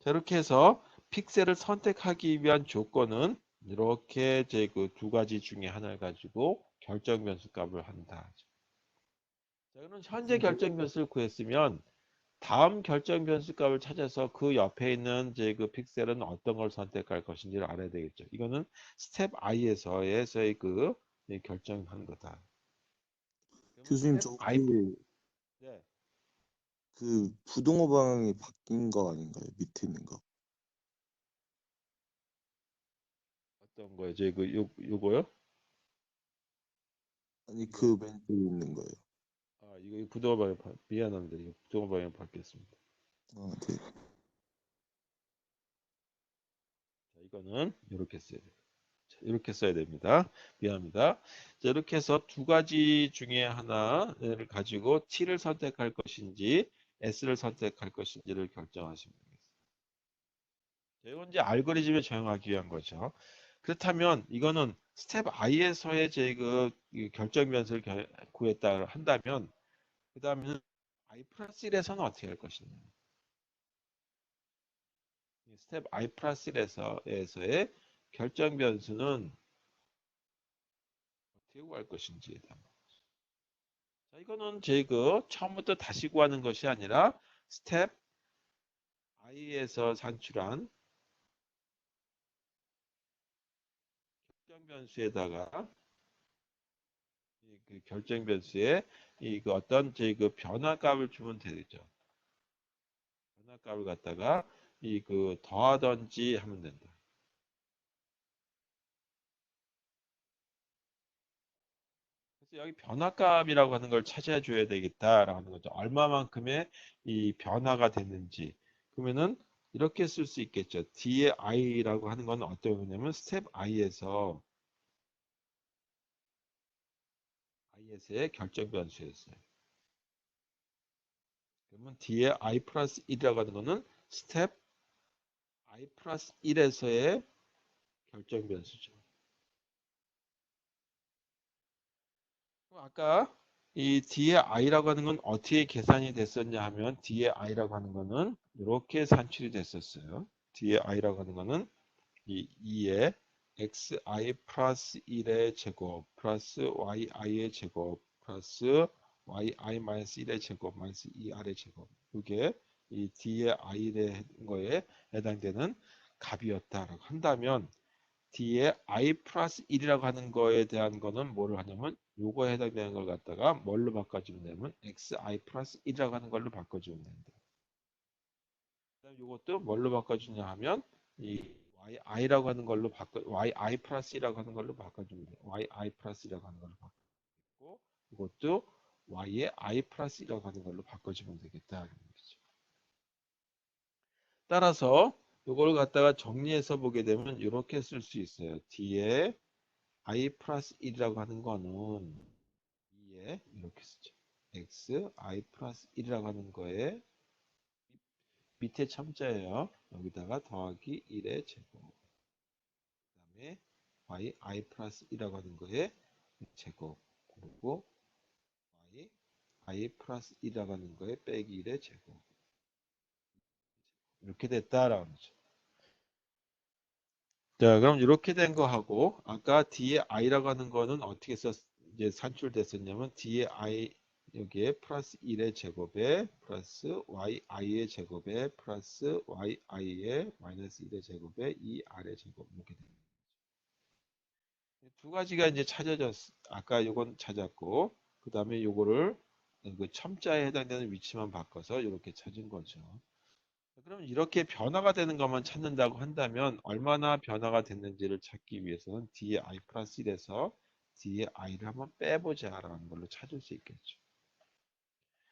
자, 이렇게 해서 픽셀을 선택하기 위한 조건은 이렇게 제 그 두 가지 중에 하나를 가지고 결정 변수 값을 한다. 자, 그럼 현재 결정 변수를 구했으면 다음 결정 변수 값을 찾아서 그 옆에 있는 제 그 픽셀은 어떤 걸 선택할 것인지를 알아야 되겠죠. 이거는 스텝 i에서의 그 결정한 거다. 그러면 교수님, 스텝 저 i 혹시 네, 그 부동호 방향이 바뀐 거 아닌가요? 밑에 있는 거. 어떤 거예요? 요거요? 아니, 이거 그 맨 위에 있는 거예요. 이거 부동호 방향 미안합니다. 이거 부동호 방향 바뀌었습니다. 네. 자, 이거는 이렇게 써야 돼요. 자, 이렇게 써야 됩니다. 미안합니다. 자, 이렇게 해서 두 가지 중에 하나를 가지고 T를 선택할 것인지 S를 선택할 것인지를 결정하시면 되겠습니다. 자, 이건 이제 알고리즘에 적용하기 위한 거죠. 그렇다면 이거는 스텝 I에서의 제그 결정 변수를 구했다 한다면 그 다음에는 I 플러스 1에서는 어떻게 할 것이냐. 스텝 I 플러스 1에서의 결정 변수는 어떻게 구할 것인지에 대한 거. 자, 이거는 제그 처음부터 다시 구하는 것이 아니라 스텝 I에서 산출한 결정 변수에다가 그 결정 변수에 그 어떤 제그 변화값을 주면 되죠. 변화값을 갖다가 그 더하든지 하면 된다. 그래서 여기 변화값이라고 하는 걸 찾아줘야 되겠다라고 하는 거죠. 얼마만큼의 이 변화가 됐는지. 그러면은 이렇게 쓸 수 있겠죠. D의 I라고 하는 건 어떤 거냐면 스텝 I에서의 결정 변수였어요. 그러면 D의 I 플러스 1이라고 하는 거는 스텝 I 플러스 1에서의 결정 변수죠. 그럼 아까 이 D의 I라고 하는 건 어떻게 계산이 됐었냐 하면 D의 I라고 하는 거는 이렇게 산출이 됐었어요. D의 I라고 하는 거는 이 2의 xi 플러스 1의 제곱 플러스 yi의 제곱 플러스 yi 마이너스 1의 제곱 마이너스 2r의 제곱 이게 이 d의 i의 거에 해당되는 값이었다라고 한다면 d의 i 플러스 1이라고 하는 거에 대한 거는 뭐를 하냐면 요거에 해당되는 걸 갖다가 뭘로 바꿔주면 되면 xi 플러스 1이라고 하는 걸로 바꿔주면 된다. 그다음 이것도 뭘로 바꿔주냐 하면 이 yi라고 하는 걸로 yi 플러스라고 하는 걸로 바꿔주면 돼요. yi 플러스라고 하는 걸로 바꾸고 이것도 y의 i 플러스라고 하는 걸로 바꿔주면 되겠다. 따라서 이걸 갖다가 정리해서 보게 되면 이렇게 쓸 수 있어요. 뒤에 i 플러스 1이라고 하는 거는 2에 이렇게 쓰죠. x i 플러스 1이라고 하는 거에 밑에 첨자예요. 여기다가 더하기 1의 제곱. 그다음에 i 플러스 1이라고 하는 거에 제곱. 그리고 i 플러스 1이라고 하는 거에 빼기 1의 제곱. 이렇게 됐다라는 거죠. 자, 그럼 이렇게 된 거 하고 아까 뒤에 i라고 하는 거는 어떻게 이제 산출됐었냐면 뒤에 i 여기에 플러스 1의 제곱에 플러스 yi의 제곱에 플러스 yi의 마이너스 1의 제곱에 2r의 제곱 이렇게 됩니다. 두 가지가 이제 찾아졌. 아까 요건 찾았고 그 다음에 요거를 그 첨자에 해당되는 위치만 바꿔서 이렇게 찾은 거죠. 그럼 이렇게 변화가 되는 것만 찾는다고 한다면 얼마나 변화가 됐는지를 찾기 위해서는 뒤에 i 플러스 1에서 뒤에 i를 한번 빼보자라는 걸로 찾을 수 있겠죠.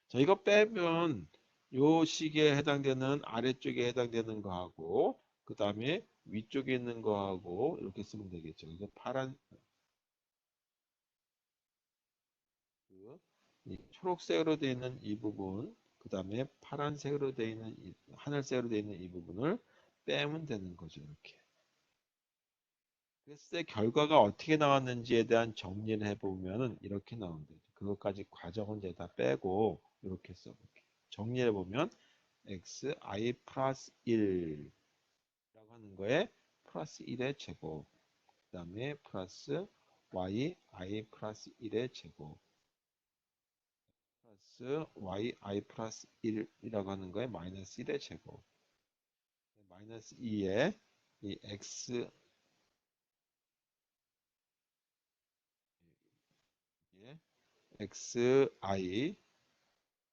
자, 이거 빼면 요 식에 해당되는 아래쪽에 해당되는 거하고 그 다음에 위쪽에 있는 거하고 이렇게 쓰면 되겠죠. 이거 파란 이 초록색으로 되어 있는 이 부분, 그 다음에 파란색으로 되어 있는 하늘색으로 되어 있는 이 부분을 빼면 되는 거죠. 이렇게. 그랬을 때 결과가 어떻게 나왔는지에 대한 정리를 해보면 이렇게 나옵니다. 그것까지 과정은 이제 다 빼고 이렇게 써볼게요. 정리해 보면 x i 플러스 1이라고 하는 거에 플러스 1의 제곱, 그 다음에 플러스 y i 플러스 1의 제곱 플러스 yi 플러스 1이라고 하는 거에 마이너스 1의 제곱 마이너스 2에 이 x에 xi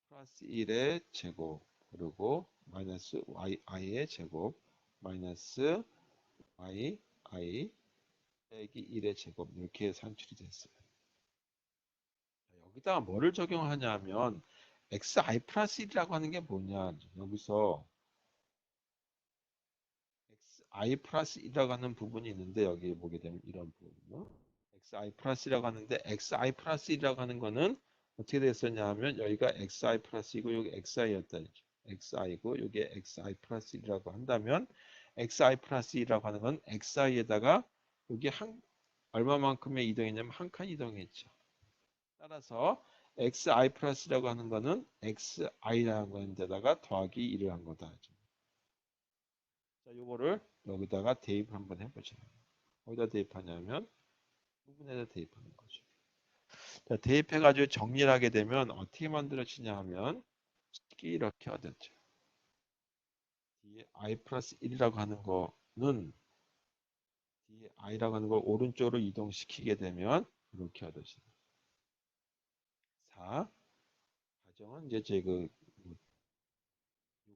플러스 1의 제곱 그리고 마이너스 yi의 제곱 마이너스 yi 빼기 1의 제곱 이렇게 산출이 됐어요. 여기다가 뭐를 적용하냐면 xi 플러스 1이라고 하는 게 뭐냐. 여기서 xi 플러스 1이라고 하는 부분이 있는데 여기 보게 되면 이런 부분 xi 플러스라고 하는데 xi 플러스 1이라고 하는 거는 어떻게 됐었냐 하면 여기가 xi 플러스이고 여기 xi였다. xi고 여기 xi 플러스 1이라고 한다면 xi 플러스 1이라고 하는 건 xi에다가 여기 얼마만큼의 이동했냐면 한 칸 이동했죠. 따라서 xi 플러스라고 하는 거는 xi라고 하는 데다가 더하기 1을 한 거다. 자, 요거를 여기다가 대입 한번 해보자. 어디다 대입하냐면 부분에다 대입하는 거죠. 자, 대입해가지고 정리를 하게 되면 어떻게 만들어지냐 하면 이렇게 얻었죠. 뒤에 i 플러스 1이라고 하는 거는 뒤에 i라고 하는 걸 오른쪽으로 이동시키게 되면 이렇게 얻어집니다. 4. 과정은 이제 제가 이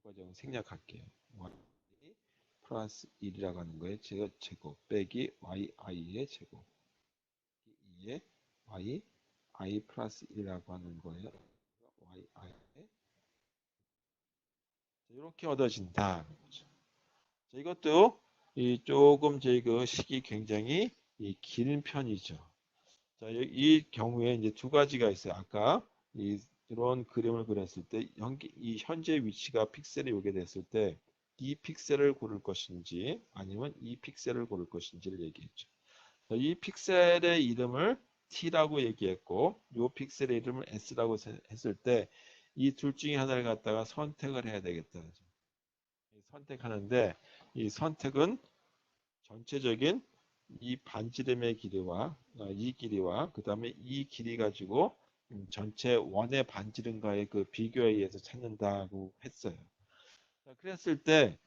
과정 생략할게요. y 플러스 1이라고 하는 거에 제곱 빼기 yi의 제곱 2에 i 플러스 1이라고 하는 거예요. yi 이렇게 얻어진다. 자, 이것도 조금 그 식이 굉장히 긴 편이죠. 자, 이 경우에 이제 두 가지가 있어요. 아까 이런 그림을 그렸을 때 이 현재 위치가 픽셀이 오게 됐을 때 이 픽셀을 고를 것인지 아니면 이 픽셀을 고를 것인지를 얘기했죠. 자, 이 픽셀의 이름을 T라고 얘기했고 이 픽셀의 이름을 S라고 했을 때 이 둘 중에 하나를 갖다가 선택을 해야 되겠다. 선택하는데 이 선택은 전체적인 이 반지름의 길이와 이 길이와 그 다음에 이 길이 가지고 전체 원의 반지름과의 그 비교에 의해서 찾는다고 했어요. 자, 그랬을 때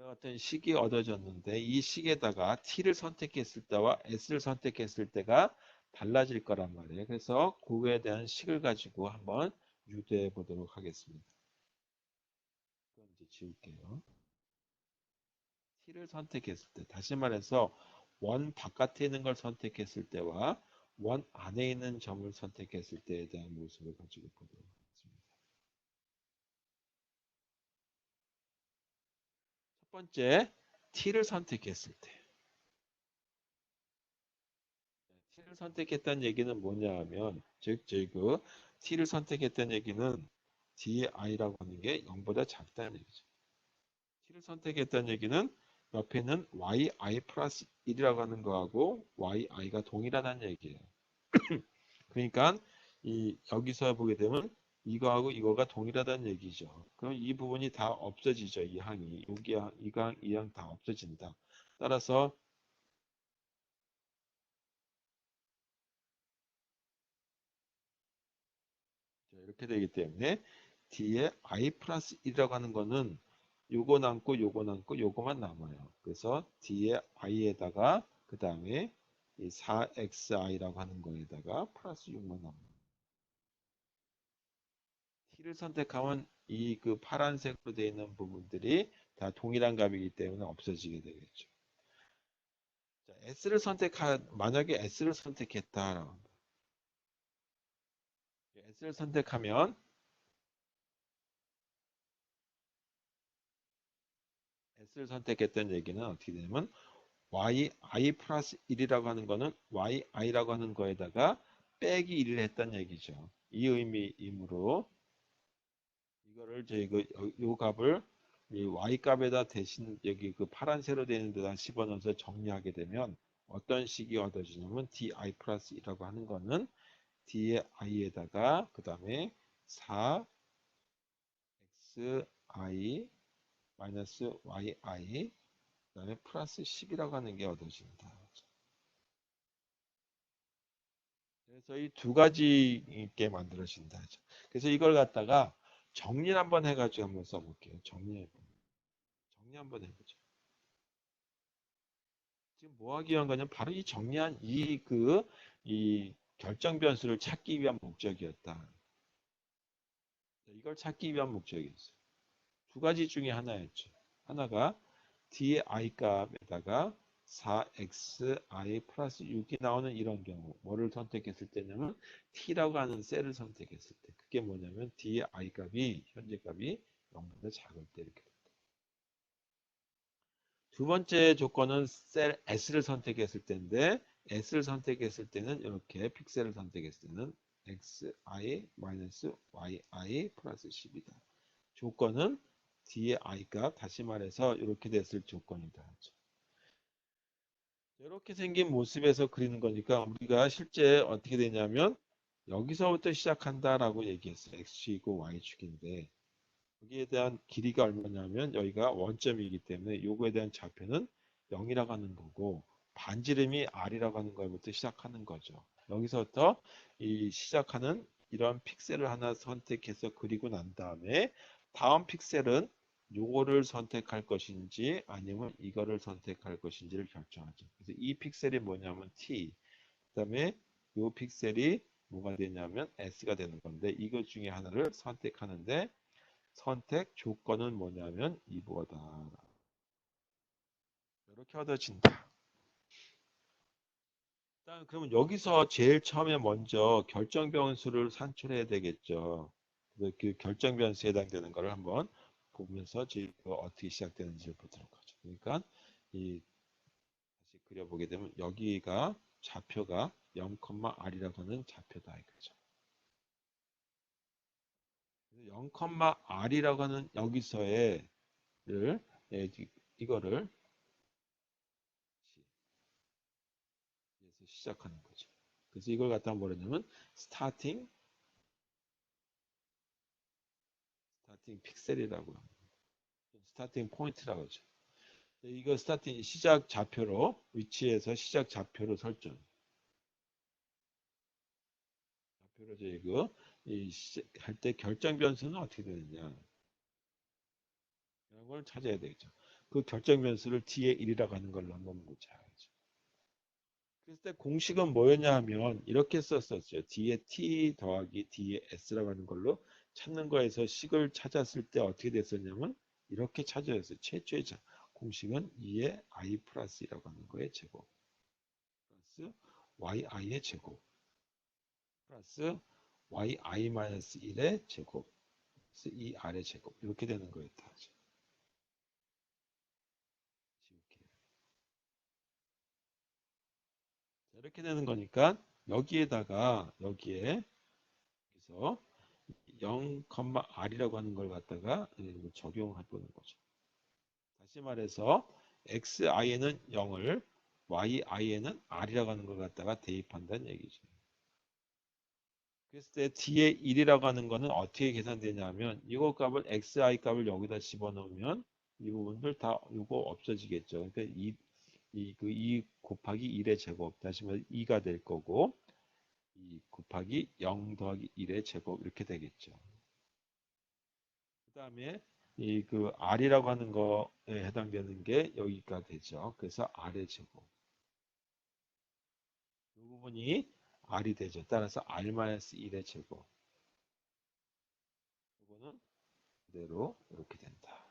어떤 식이 얻어졌는데 이 식에다가 t를 선택했을 때와 s를 선택했을 때가 달라질 거란 말이에요. 그래서 그거에 대한 식을 가지고 한번 유도해 보도록 하겠습니다. 그럼 이제 지울게요. t를 선택했을 때, 다시 말해서 원 바깥에 있는 걸 선택했을 때와 원 안에 있는 점을 선택했을 때에 대한 모습을 가지고 보도록 하겠습니다. 첫 번째, t를 선택했을 때. t를 선택했다는 얘기는 뭐냐 하면, 그 t를 선택했다는 얘기는 di라고 하는 게 0보다 작다는 얘기죠. t를 선택했다는 얘기는 옆에 있는 yi 플러스 1이라고 하는 거하고 yi가 동일하다는 얘기예요. 그러니까 여기서 보게 되면 이거하고 이거가 동일하다는 얘기죠. 그럼 이 부분이 다 없어지죠. 이 항이. 여기 이 항 다 없어진다. 따라서 이렇게 되기 때문에 뒤에 i 플러스 1이라고 하는 거는 요거 남고 요거 남고 요거만 남아요. 그래서 뒤에 i에다가 그 다음에 이 4xi라고 하는 거에다가 플러스 6만 남아요. t를 선택하면 이 그 파란색으로 되어 있는 부분들이 다 동일한 값이기 때문에 없어지게 되겠죠. 자, 만약에 s를 선택했다. s를 선택하면 s를 선택했다는 얘기는 어떻게 되냐면 yi 플러스 1이라고 하는 거는 yi라고 하는 거에다가 빼기 1을 했다는 얘기죠. 이 의미이므로 이거를 요 값을 이 y 값에다 대신 여기 그 파란색으로 되어 있는 데다 집어넣어서 정리하게 되면 어떤 식이 얻어지냐면 di 플러스 1이라고 하는 거는 d의 i에다가 그 다음에 4xi 마이너스 yi 그 다음에 플러스 10이라고 하는 게 얻어진다. 그래서 이 두 가지 있게 만들어진다. 그래서 이걸 갖다가 정리 한번 해가지고 한번 써볼게요. 정리 한번 해보죠. 지금 뭐 하기 위한 거냐면 바로 이 정리한 이 결정 변수를 찾기 위한 목적이었다. 이걸 찾기 위한 목적이었어요. 두 가지 중에 하나였죠. 하나가 di의 i 값에다가 4xi 플러스 6이 나오는 이런 경우 뭐를 선택했을 때냐면 t라고 하는 셀을 선택했을 때 그게 뭐냐면 d의 i 값이 현재 값이 0보다 작을 때 이렇게 됩니다. 두 번째 조건은 셀 s를 선택했을 때인데 s를 선택했을 때는 이렇게 픽셀을 선택했을 때는 xi 마이너스 yi 플러스 10이다. 조건은 d의 i 값 다시 말해서 이렇게 됐을 조건이다. 이렇게 생긴 모습에서 그리는 거니까 우리가 실제 어떻게 되냐면 여기서부터 시작한다라고 얘기했어요. x축이고 y축인데 여기에 대한 길이가 얼마냐면 여기가 원점이기 때문에 요거에 대한 좌표는 0이라고 하는 거고 반지름이 r이라고 하는 거부터 시작하는 거죠. 여기서부터 이 시작하는 이런 픽셀을 하나 선택해서 그리고 난 다음에 다음 픽셀은 요거를 선택할 것인지 아니면 이거를 선택할 것인지를 결정하죠. 그래서 이 픽셀이 뭐냐면 t, 그다음에 요 픽셀이 뭐가 되냐면 s가 되는 건데 이것 중에 하나를 선택하는데 선택 조건은 뭐냐면 이거다. 이렇게 얻어진다. 일단 그러면 여기서 제일 처음에 먼저 결정 변수를 산출해야 되겠죠. 그래서 그 결정 변수에 해당되는 거를 한번 보면서 저희 어떻게 시작되는지를 보도록 하죠. 그러니까 이 다시 그려보게 되면 여기가 좌표가 0,r이라고 하는 좌표다 이거죠. 0,r이라고 하는 여기서의 를 이거를 시작하는 거죠. 그래서 이걸 갖다 뭐냐면 스타팅 픽셀이라고 합니다. 스타팅 포인트라고 하죠. 이거 스타팅 시작 좌표로 위치에서 시작 좌표로 설정. 좌표로 이거 할 때 결정 변수는 어떻게 되느냐 이런 걸 찾아야 되겠죠. 그 결정 변수를 t의 1이라고 하는 걸로 한번 보자. 그랬을 때 공식은 뭐였냐 하면 이렇게 썼었죠. 뒤에 t 더하기 뒤에 s라고 하는 걸로 찾는 거에서 식을 찾았을 때 어떻게 됐었냐면 이렇게 찾아졌어요. 최초의 공식은 2의 i 플러스라고 하는 거의 제곱 플러스 yi의 제곱 플러스 yi 마이너스 1의 제곱 플러스 2r의 제곱 이렇게 되는 거였다. 이렇게 되는 거니까 여기에다가 여기에 그래서 0,r이라고 하는 걸 갖다가 적용해 보는 거죠. 다시 말해서 xi에는 0을 yi에는 r이라고 하는 걸 갖다가 대입한다는 얘기죠. 그랬을 때 뒤에 1이라고 하는 거는 어떻게 계산되냐면 이거 값을 xi 값을 여기다 집어넣으면 이 부분들 다 이거 없어지겠죠. 그러니까 2 곱하기 1의 제곱 다시 말해 2가 될 거고 2 곱하기 0 더하기 1의 제곱 이렇게 되겠죠. 그 다음에 이 그 r이라고 하는 거에 해당되는 게 여기가 되죠. 그래서 r의 제곱. 이 부분이 r이 되죠. 따라서 r-1의 제곱. 이거는 그대로 이렇게 된다.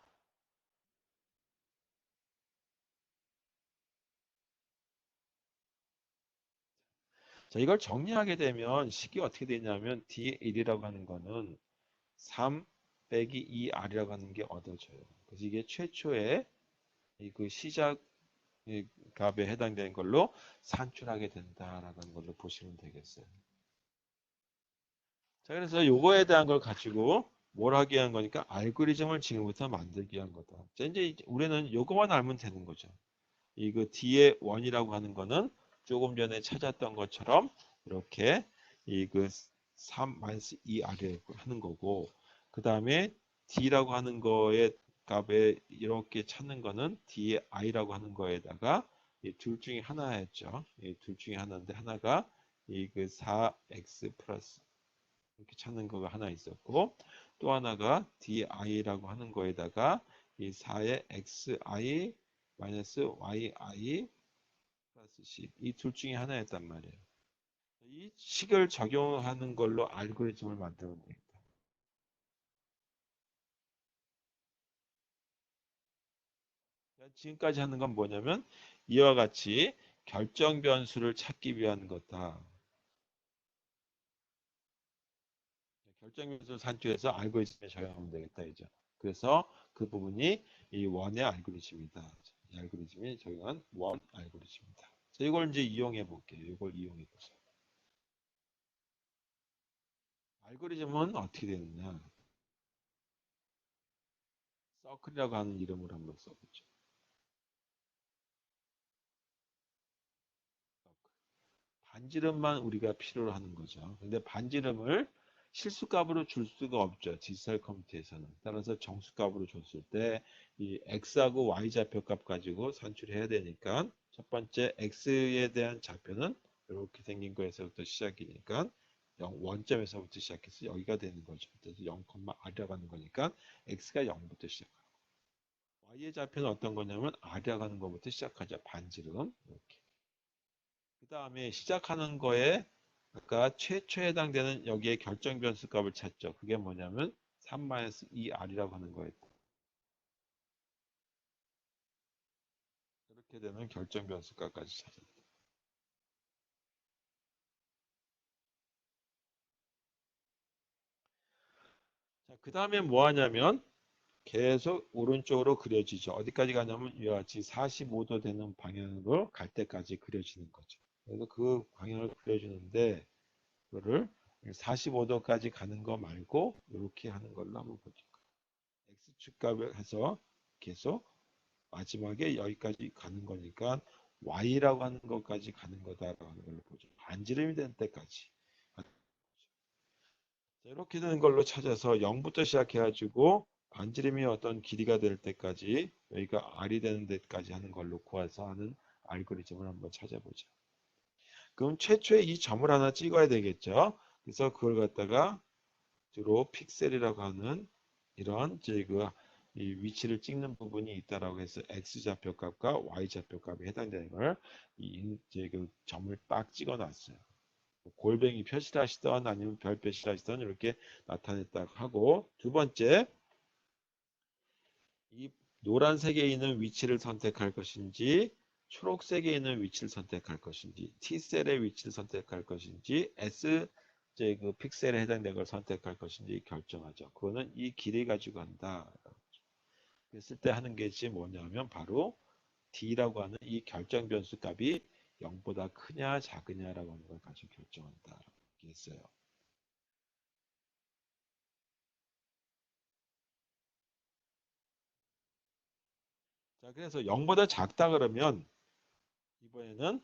자, 이걸 정리하게 되면 식이 어떻게 되냐면 D의 1이라고 하는 거는 3 빼기 2r이라고 하는 게 얻어져요. 그래서 이게 최초의 이 그 시작 이 값에 해당되는 걸로 산출하게 된다라는 걸로 보시면 되겠어요. 자, 그래서 요거에 대한 걸 가지고 뭘 하게 한 거니까 알고리즘을 지금부터 만들게 한 거다. 자, 이제 우리는 요거만 알면 되는 거죠. 이거 D의 원이라고 하는 거는 조금 전에 찾았던 것처럼 이렇게 이그 3-2R을 하는 거고 그 다음에 D라고 하는 거의 값에 이렇게 찾는 거는 D의 I라고 하는 거에다가 이 둘 중에 하나였죠. 이 둘 중에 하나인데 하나가 이 그 4x 플러스 이렇게 찾는 거가 하나 있었고 또 하나가 di라고 하는 거에다가 이 4의 xi 마이너스 yi 플러스 10 이 둘 중에 하나였단 말이에요. 이 식을 적용하는 걸로 알고리즘을 만들면 됩니다. 지금까지 하는 건 뭐냐면 이와 같이 결정 변수를 찾기 위한 거다. 결정 변수를 산출해서 알고리즘에 적용하면 되겠다 이죠. 그래서 그 부분이 이 원의 알고리즘이다. 이 알고리즘이 적용한 원 알고리즘이다. 자, 이걸 이제 이용해 볼게요. 이걸 이용해 보세요. 알고리즘은 어떻게 되느냐? 서클이라고 하는 이름을 한번 써보죠. 반지름만 우리가 필요로 하는 거죠. 근데 반지름을 실수값으로 줄 수가 없죠. 디지털 컴퓨터에서는. 따라서 정수값으로 줬을 때 이 x하고 y 좌표값 가지고 산출해야 되니까 첫 번째 x에 대한 좌표는 이렇게 생긴 거에서부터 시작이니까 원점에서부터 시작해서 여기가 되는 거죠. 그래서 0,r이라고 하는 거니까 x가 0부터 시작합니다. y의 좌표는 어떤 거냐면 r이라고 하는 것부터 시작하죠. 반지름. 이렇게. 그 다음에 시작하는 거에 아까 최초에 해당되는 여기에 결정 변수 값을 찾죠. 그게 뭐냐면 3-2r이라고 하는 거예요. 이렇게 되면 결정 변수 값까지 찾아요. 자, 그 다음에 뭐 하냐면 계속 오른쪽으로 그려지죠. 어디까지 가냐면 이와 같이 45도 되는 방향으로 갈 때까지 그려지는 거죠. 그래서 그 방향을 그려주는데 그거를 45도까지 가는 거 말고 이렇게 하는 걸로 한번 보죠. x축 값을 해서 계속 마지막에 여기까지 가는 거니까 y라고 하는 것까지 가는 거다라는 걸 보죠. 반지름이 될 때까지. 이렇게 되는 걸로 찾아서 0부터 시작해가지고 반지름이 어떤 길이가 될 때까지 여기가 r이 되는 데까지 하는 걸로 구해서 하는 알고리즘을 한번 찾아보죠. 그럼 최초에 이 점을 하나 찍어야 되겠죠. 그래서 그걸 갖다가 주로 픽셀이라고 하는 이런 그 이 위치를 찍는 부분이 있다라고 해서 x 좌표 값과 y 좌표 값에 해당되는 걸 이제 그 점을 빡 찍어 놨어요. 골뱅이 표시를 하시던 아니면 별 표시를 하시던 이렇게 나타냈다고 하고 두 번째 이 노란색에 있는 위치를 선택할 것인지 초록색에 있는 위치를 선택할 것인지 T셀의 위치를 선택할 것인지 S 이제 그 픽셀에 해당되는 걸 선택할 것인지 결정하죠. 그거는 이 길이 가지고 한다. 그랬을 때 하는 것이 뭐냐면 바로 D라고 하는 이 결정 변수 값이 0보다 크냐 작으냐라고 하는 걸 가지고 결정한다. 이렇게 했어요. 자, 그래서 0보다 작다 그러면 이번에는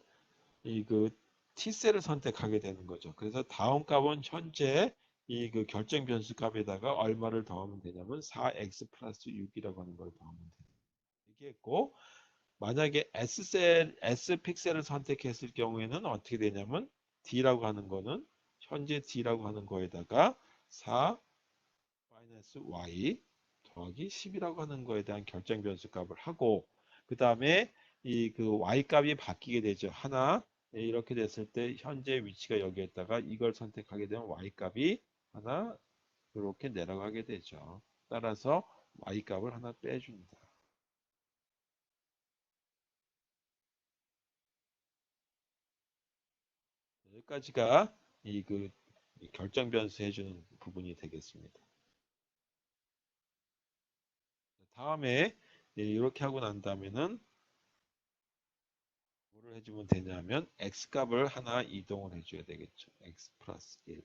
이 그 T셀을 선택하게 되는 거죠. 그래서 다음 값은 현재 이 그 결정 변수 값에다가 얼마를 더하면 되냐면 4x 플러스 6이라고 하는 걸 더하면 돼요. 얘기했고 만약에 S셀, S 픽셀을 선택했을 경우에는 어떻게 되냐면 D라고 하는 거는 현재 D라고 하는 거에다가 4 마이너스 Y 더하기 10이라고 하는 거에 대한 결정 변수 값을 하고 그 다음에 이 그 Y 값이 바뀌게 되죠. 하나 이렇게 됐을 때 현재 위치가 여기에다가 이걸 선택하게 되면 Y 값이 하나 이렇게 내려가게 되죠. 따라서 Y 값을 하나 빼줍니다. 여기까지가 이 그 결정 변수 해주는 부분이 되겠습니다. 다음에 이렇게 하고 난 다음에는 뭐를 해주면 되냐면 x값을 하나 이동을 해줘야 되겠죠. x 플러스 1.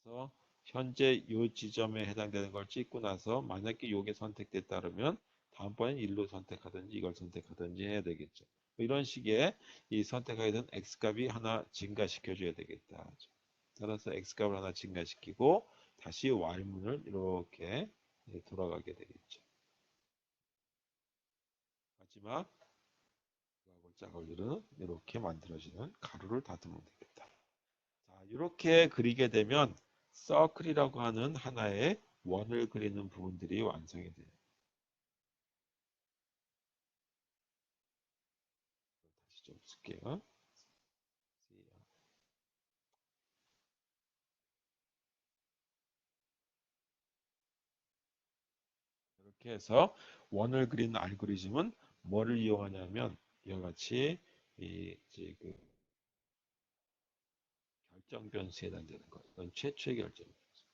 그래서 현재 이 지점에 해당되는 걸 찍고 나서 만약에 이게 선택됐다 그러면 다음번엔 1로 선택하든지 이걸 선택하든지 해야 되겠죠. 이런 식의 이 선택하게 된 x값이 하나 증가시켜 줘야 되겠다. 따라서 x값을 하나 증가시키고 다시 y문을 이렇게 돌아가게 되겠죠. 마지막 골짜기를 이렇게 만들어지는 가루를 다듬으면 되겠다. 자, 이렇게 그리게 되면 서클이라고 하는 하나의 원을 그리는 부분들이 완성이 돼요. 다시 좀 쓸게요. 이렇게 해서 원을 그리는 알고리즘은 뭐를 이용하냐면 이와 같이 이제 그 결정 변수에 해당되는 것. 이건 최초의 결정 변수.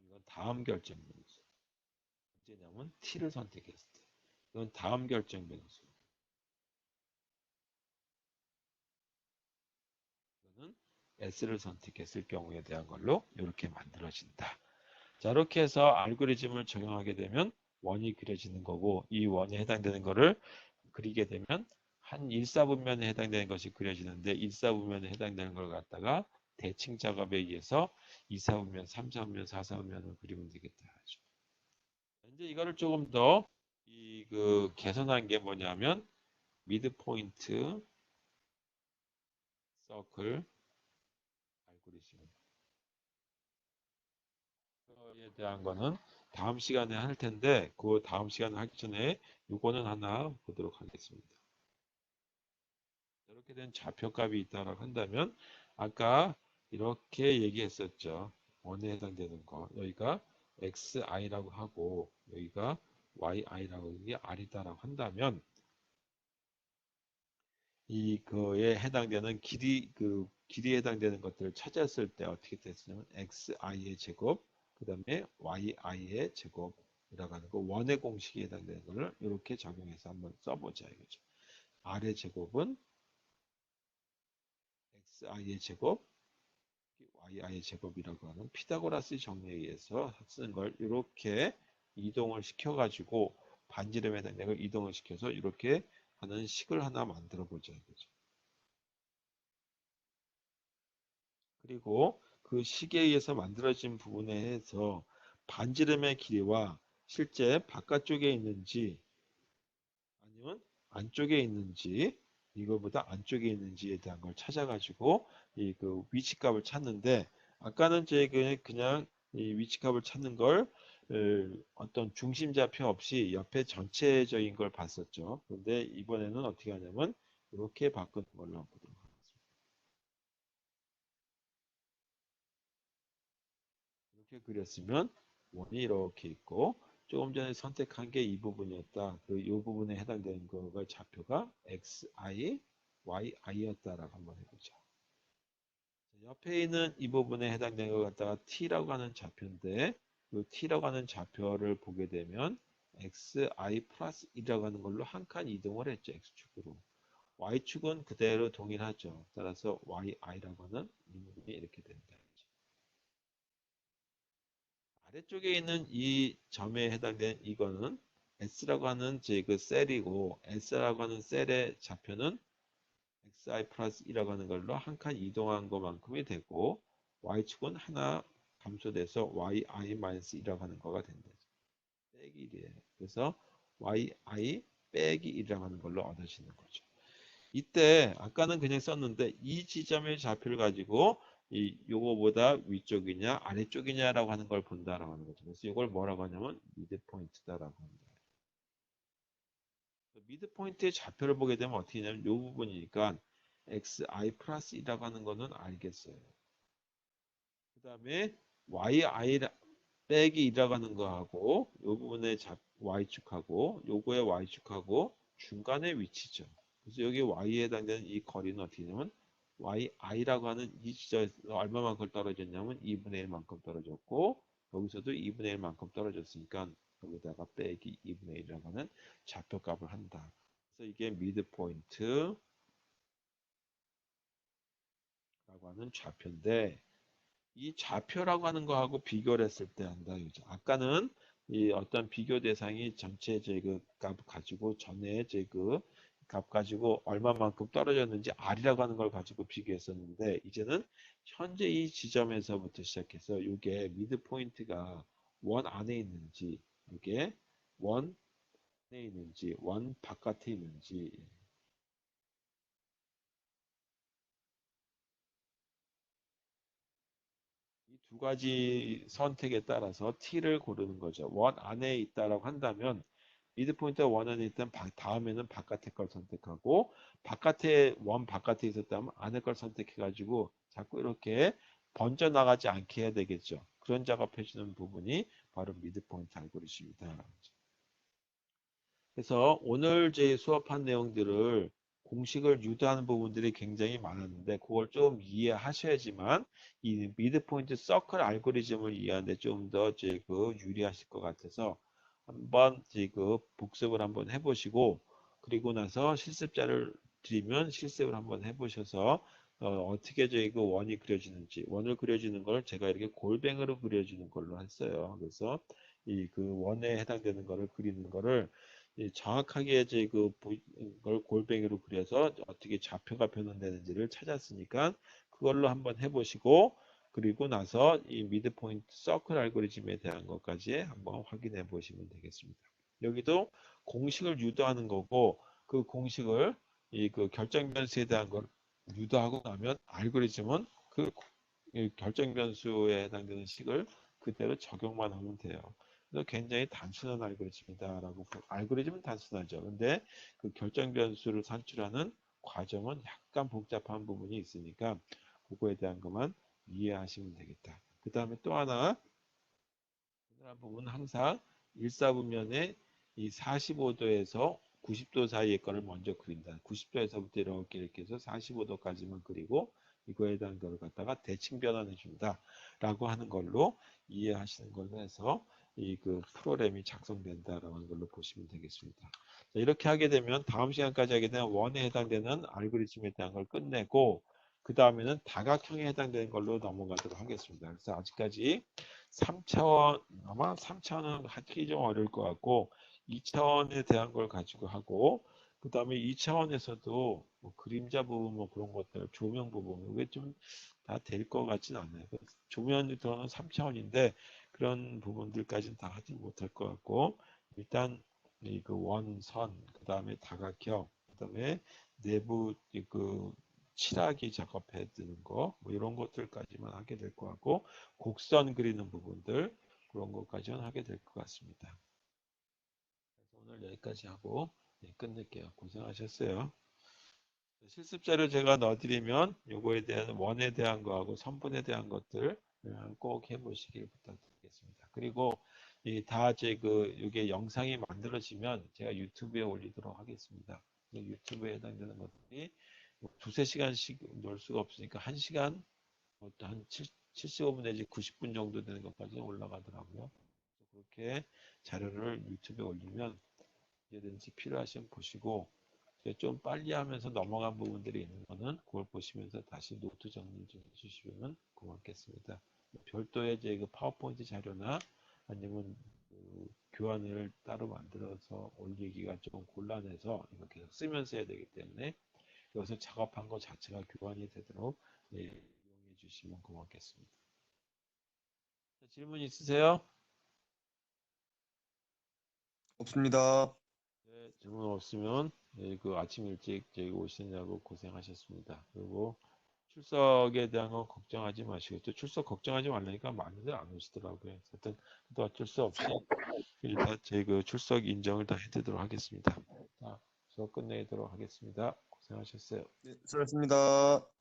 이건 다음 결정 변수. 언제냐면 t를 선택했을 때. 이건 다음 결정 변수. 이거는 s를 선택했을 경우에 대한 걸로 이렇게 만들어진다. 자, 이렇게 해서 알고리즘을 적용하게 되면 원이 그려지는 거고 이 원에 해당되는 거를 그리게 되면 한 1사분면에 해당되는 것이 그려지는데 1사분면에 해당되는 걸 갖다가 대칭 작업에 의해서 2사분면, 3사분면, 4사분면을 그리면 되겠다. 이제 이거를 조금 더 개선한 게 뭐냐면 미드 포인트 서클 알고리즘에 대한 거는 다음 시간에 할 텐데 그 다음 시간에 하기 전에 이거는 하나 보도록 하겠습니다. 이렇게 된 좌표값이 있다고 한다면 아까 이렇게 얘기했었죠. 원에 해당되는 거. 여기가 xi라고 하고 여기가 yi라고 이게 r이다라고 한다면 이거에 해당되는 길이에 해당되는 것들을 찾았을 때 어떻게 됐냐면 xi의 제곱 그다음에 yi의 제곱이라고 하는 거 원의 공식에 해당되는 거를 이렇게 적용해서 한번 써보자 이거죠. r의 제곱은 xi의 제곱 yi의 제곱이라고 하는 피타고라스 정리에 의해서 쓰는 걸 이렇게 이동을 시켜가지고 반지름에 해당되는 걸 이동을 시켜서 이렇게 하는 식을 하나 만들어 보자 이거죠. 그리고 그 식에 의해서 만들어진 부분에 해서 반지름의 길이와 실제 바깥쪽에 있는지 아니면 안쪽에 있는지 이거보다 안쪽에 있는지에 대한 걸 찾아가지고 이 그 위치값을 찾는데 아까는 저희 그냥 이 위치값을 찾는 걸 어떤 중심좌표 없이 옆에 전체적인 걸 봤었죠. 그런데 이번에는 어떻게 하냐면 이렇게 바꾸는 걸로 한번 보도록 하겠습니다. 이렇게 그렸으면 원이 이렇게 있고 조금 전에 선택한 게 이 부분이었다. 이 부분에 해당되는 거가 좌표가 xi, yi였다라고 한번 해보자. 옆에 있는 이 부분에 해당되는 것 갖다가 t라고 하는 좌표인데 이 t라고 하는 좌표를 보게 되면 xi 플러스 1이라고 하는 걸로 한 칸 이동을 했죠. x축으로. y축은 그대로 동일하죠. 따라서 yi라고 하는 이 부분이 이렇게 된다. 아래쪽에 있는 이 점에 해당되는 이거는 S라고 하는 그 셀이고 S라고 하는 셀의 좌표는 xi 플러스 1이라고 하는 걸로 한 칸 이동한 것만큼이 되고 y축은 하나 감소돼서 yi 마이너스 1이라고 하는 거가 된다. 빼기 1이에요. 그래서 yi 빼기 1이라고 하는 걸로 얻어지는 거죠. 이때 아까는 그냥 썼는데 이 지점의 좌표를 가지고 요거보다 위쪽이냐 아래쪽이냐라고 하는 걸 본다라고 하는 거죠. 그래서 이걸 뭐라고 하냐면 미드 포인트다라고 합니다. 미드 포인트의 좌표를 보게 되면 어떻게 되냐면 이 부분이니까 xi 플러스 1이라고 하는 거는 알겠어요. 그 다음에 yi 빼기 2라고 하는 거하고 이 부분의 y축하고 요거의 y축하고 중간의 위치죠. 그래서 여기 y에 해당되는 이 거리는 어떻게 되냐면 yi라고 하는 이 지점에서 얼마만큼 떨어졌냐면 2분의 1만큼 떨어졌고 여기서도 2분의 1만큼 떨어졌으니까 여기다가 빼기 2분의 1이라고 하는 좌표값을 한다. 그래서 이게 미드 포인트라고 하는 좌표인데 이 좌표라고 하는 거하고 비교를 했을 때 한다. 이거죠. 아까는 이 어떤 비교 대상이 전체 그 값 가지고 전에 그 값 가지고 얼마만큼 떨어졌는지 R이라고 하는 걸 가지고 비교했었는데 이제는 현재 이 지점에서부터 시작해서 이게 미드 포인트가 원 안에 있는지 이게 원 안에 있는지 원 바깥에 있는지 이 두 가지 선택에 따라서 t를 고르는 거죠. 원 안에 있다라고 한다면 미드포인트가 원 안에 있다면 다음에는 바깥의 걸 선택하고 원 바깥에 있었다면 안에 걸 선택해가지고 자꾸 이렇게 번져나가지 않게 해야 되겠죠. 그런 작업해 주는 부분이 바로 미드포인트 알고리즘이다. 그래서 오늘 제 수업한 내용들을 공식을 유도하는 부분들이 굉장히 많았는데 그걸 좀 이해하셔야지만 이 미드포인트 서클 알고리즘을 이해하는데 좀 더 유리하실 것 같아서 한번 복습을 한번 해보시고 그리고 나서 실습자를 드리면 실습을 한번 해보셔서 어떻게 원이 그려지는지 원을 그려지는 걸 제가 이렇게 골뱅이로 그려지는 걸로 했어요. 그래서 이 원에 해당되는 거를 그리는 거를 정확하게 걸 골뱅이로 그려서 어떻게 좌표가 변환되는지를 찾았으니까 그걸로 한번 해보시고 그리고 나서 이 미드포인트 서클 알고리즘에 대한 것까지 한번 확인해 보시면 되겠습니다. 여기도 공식을 유도하는 거고 그 공식을 결정 변수에 대한 걸 유도하고 나면 알고리즘은 이 결정 변수에 해당되는 식을 그대로 적용만 하면 돼요. 그래서 굉장히 단순한 알고리즘이다라고 알고리즘은 단순하죠. 근데 그 결정 변수를 산출하는 과정은 약간 복잡한 부분이 있으니까 그거에 대한 것만 이해하시면 되겠다. 그 다음에 또 하나 중요한 부분은 항상 일사분면에 이 45도에서 90도 사이의 거를 먼저 그린다. 90도에서부터 이렇게 해서 45도까지만 그리고 이거에 대한 걸 갖다가 대칭 변환해 준다 라고 하는 걸로 이해하시는 걸로 해서 이 프로그램이 작성된다라고 하는 걸로 보시면 되겠습니다. 자, 이렇게 하게 되면 다음 시간까지 하게 되면 원에 해당되는 알고리즘에 대한 걸 끝내고 그 다음에는 다각형에 해당되는 걸로 넘어가도록 하겠습니다. 그래서 아직까지 3차원 아마 3차원은 하기 좀 어려울 것 같고 2차원에 대한 걸 가지고 하고 그 다음에 2차원에서도 뭐 그림자 부분 뭐 그런 것들 조명 부분 이게 좀 다 될 것 같지는 않아요. 조명부터는 3차원인데 그런 부분들까지는 다 하지 못할 것 같고 일단 원선 그 다음에 다각형 그 다음에 내부 칠하기 작업해 두는 거, 뭐 이런 것들까지만 하게 될 것 같고, 곡선 그리는 부분들, 그런 것까지는 하게 될 것 같습니다. 그래서 오늘 여기까지 하고, 네, 끝낼게요. 고생하셨어요. 실습 자료 제가 넣어드리면, 요거에 대한, 원에 대한 거하고 선분에 대한 것들 꼭 해보시길 부탁드리겠습니다. 그리고, 이게 영상이 만들어지면 제가 유튜브에 올리도록 하겠습니다. 유튜브에 해당되는 것들이 뭐 두세 시간씩 놀 수가 없으니까 1시간, 한 75분 내지 90분 정도 되는 것까지 올라가더라고요. 그렇게 자료를 유튜브에 올리면 언제든지 필요하시면 보시고 좀 빨리 하면서 넘어간 부분들이 있는 거는 그걸 보시면서 다시 노트 정리 좀 해주시면 고맙겠습니다. 별도의 파워포인트 자료나 아니면 교환을 따로 만들어서 올리기가 좀 곤란해서 이거 계속 쓰면서 해야 되기 때문에 여기서 작업한 것 자체가 교환이 되도록 이용해 주시면 고맙겠습니다. 질문 있으세요? 없습니다. 네, 질문 없으면 아침 일찍 저기 오시느냐고 고생하셨습니다. 그리고 출석에 대한 건 걱정하지 마시고 또 출석 걱정하지 말라니까 많이들 안 오시더라고요. 하여튼 또 어쩔 수 없이 일단 제 출석 인정을 다 해드리도록 하겠습니다. 자, 수업 끝내도록 하겠습니다. 고생하셨어요. 네, 수고하셨습니다.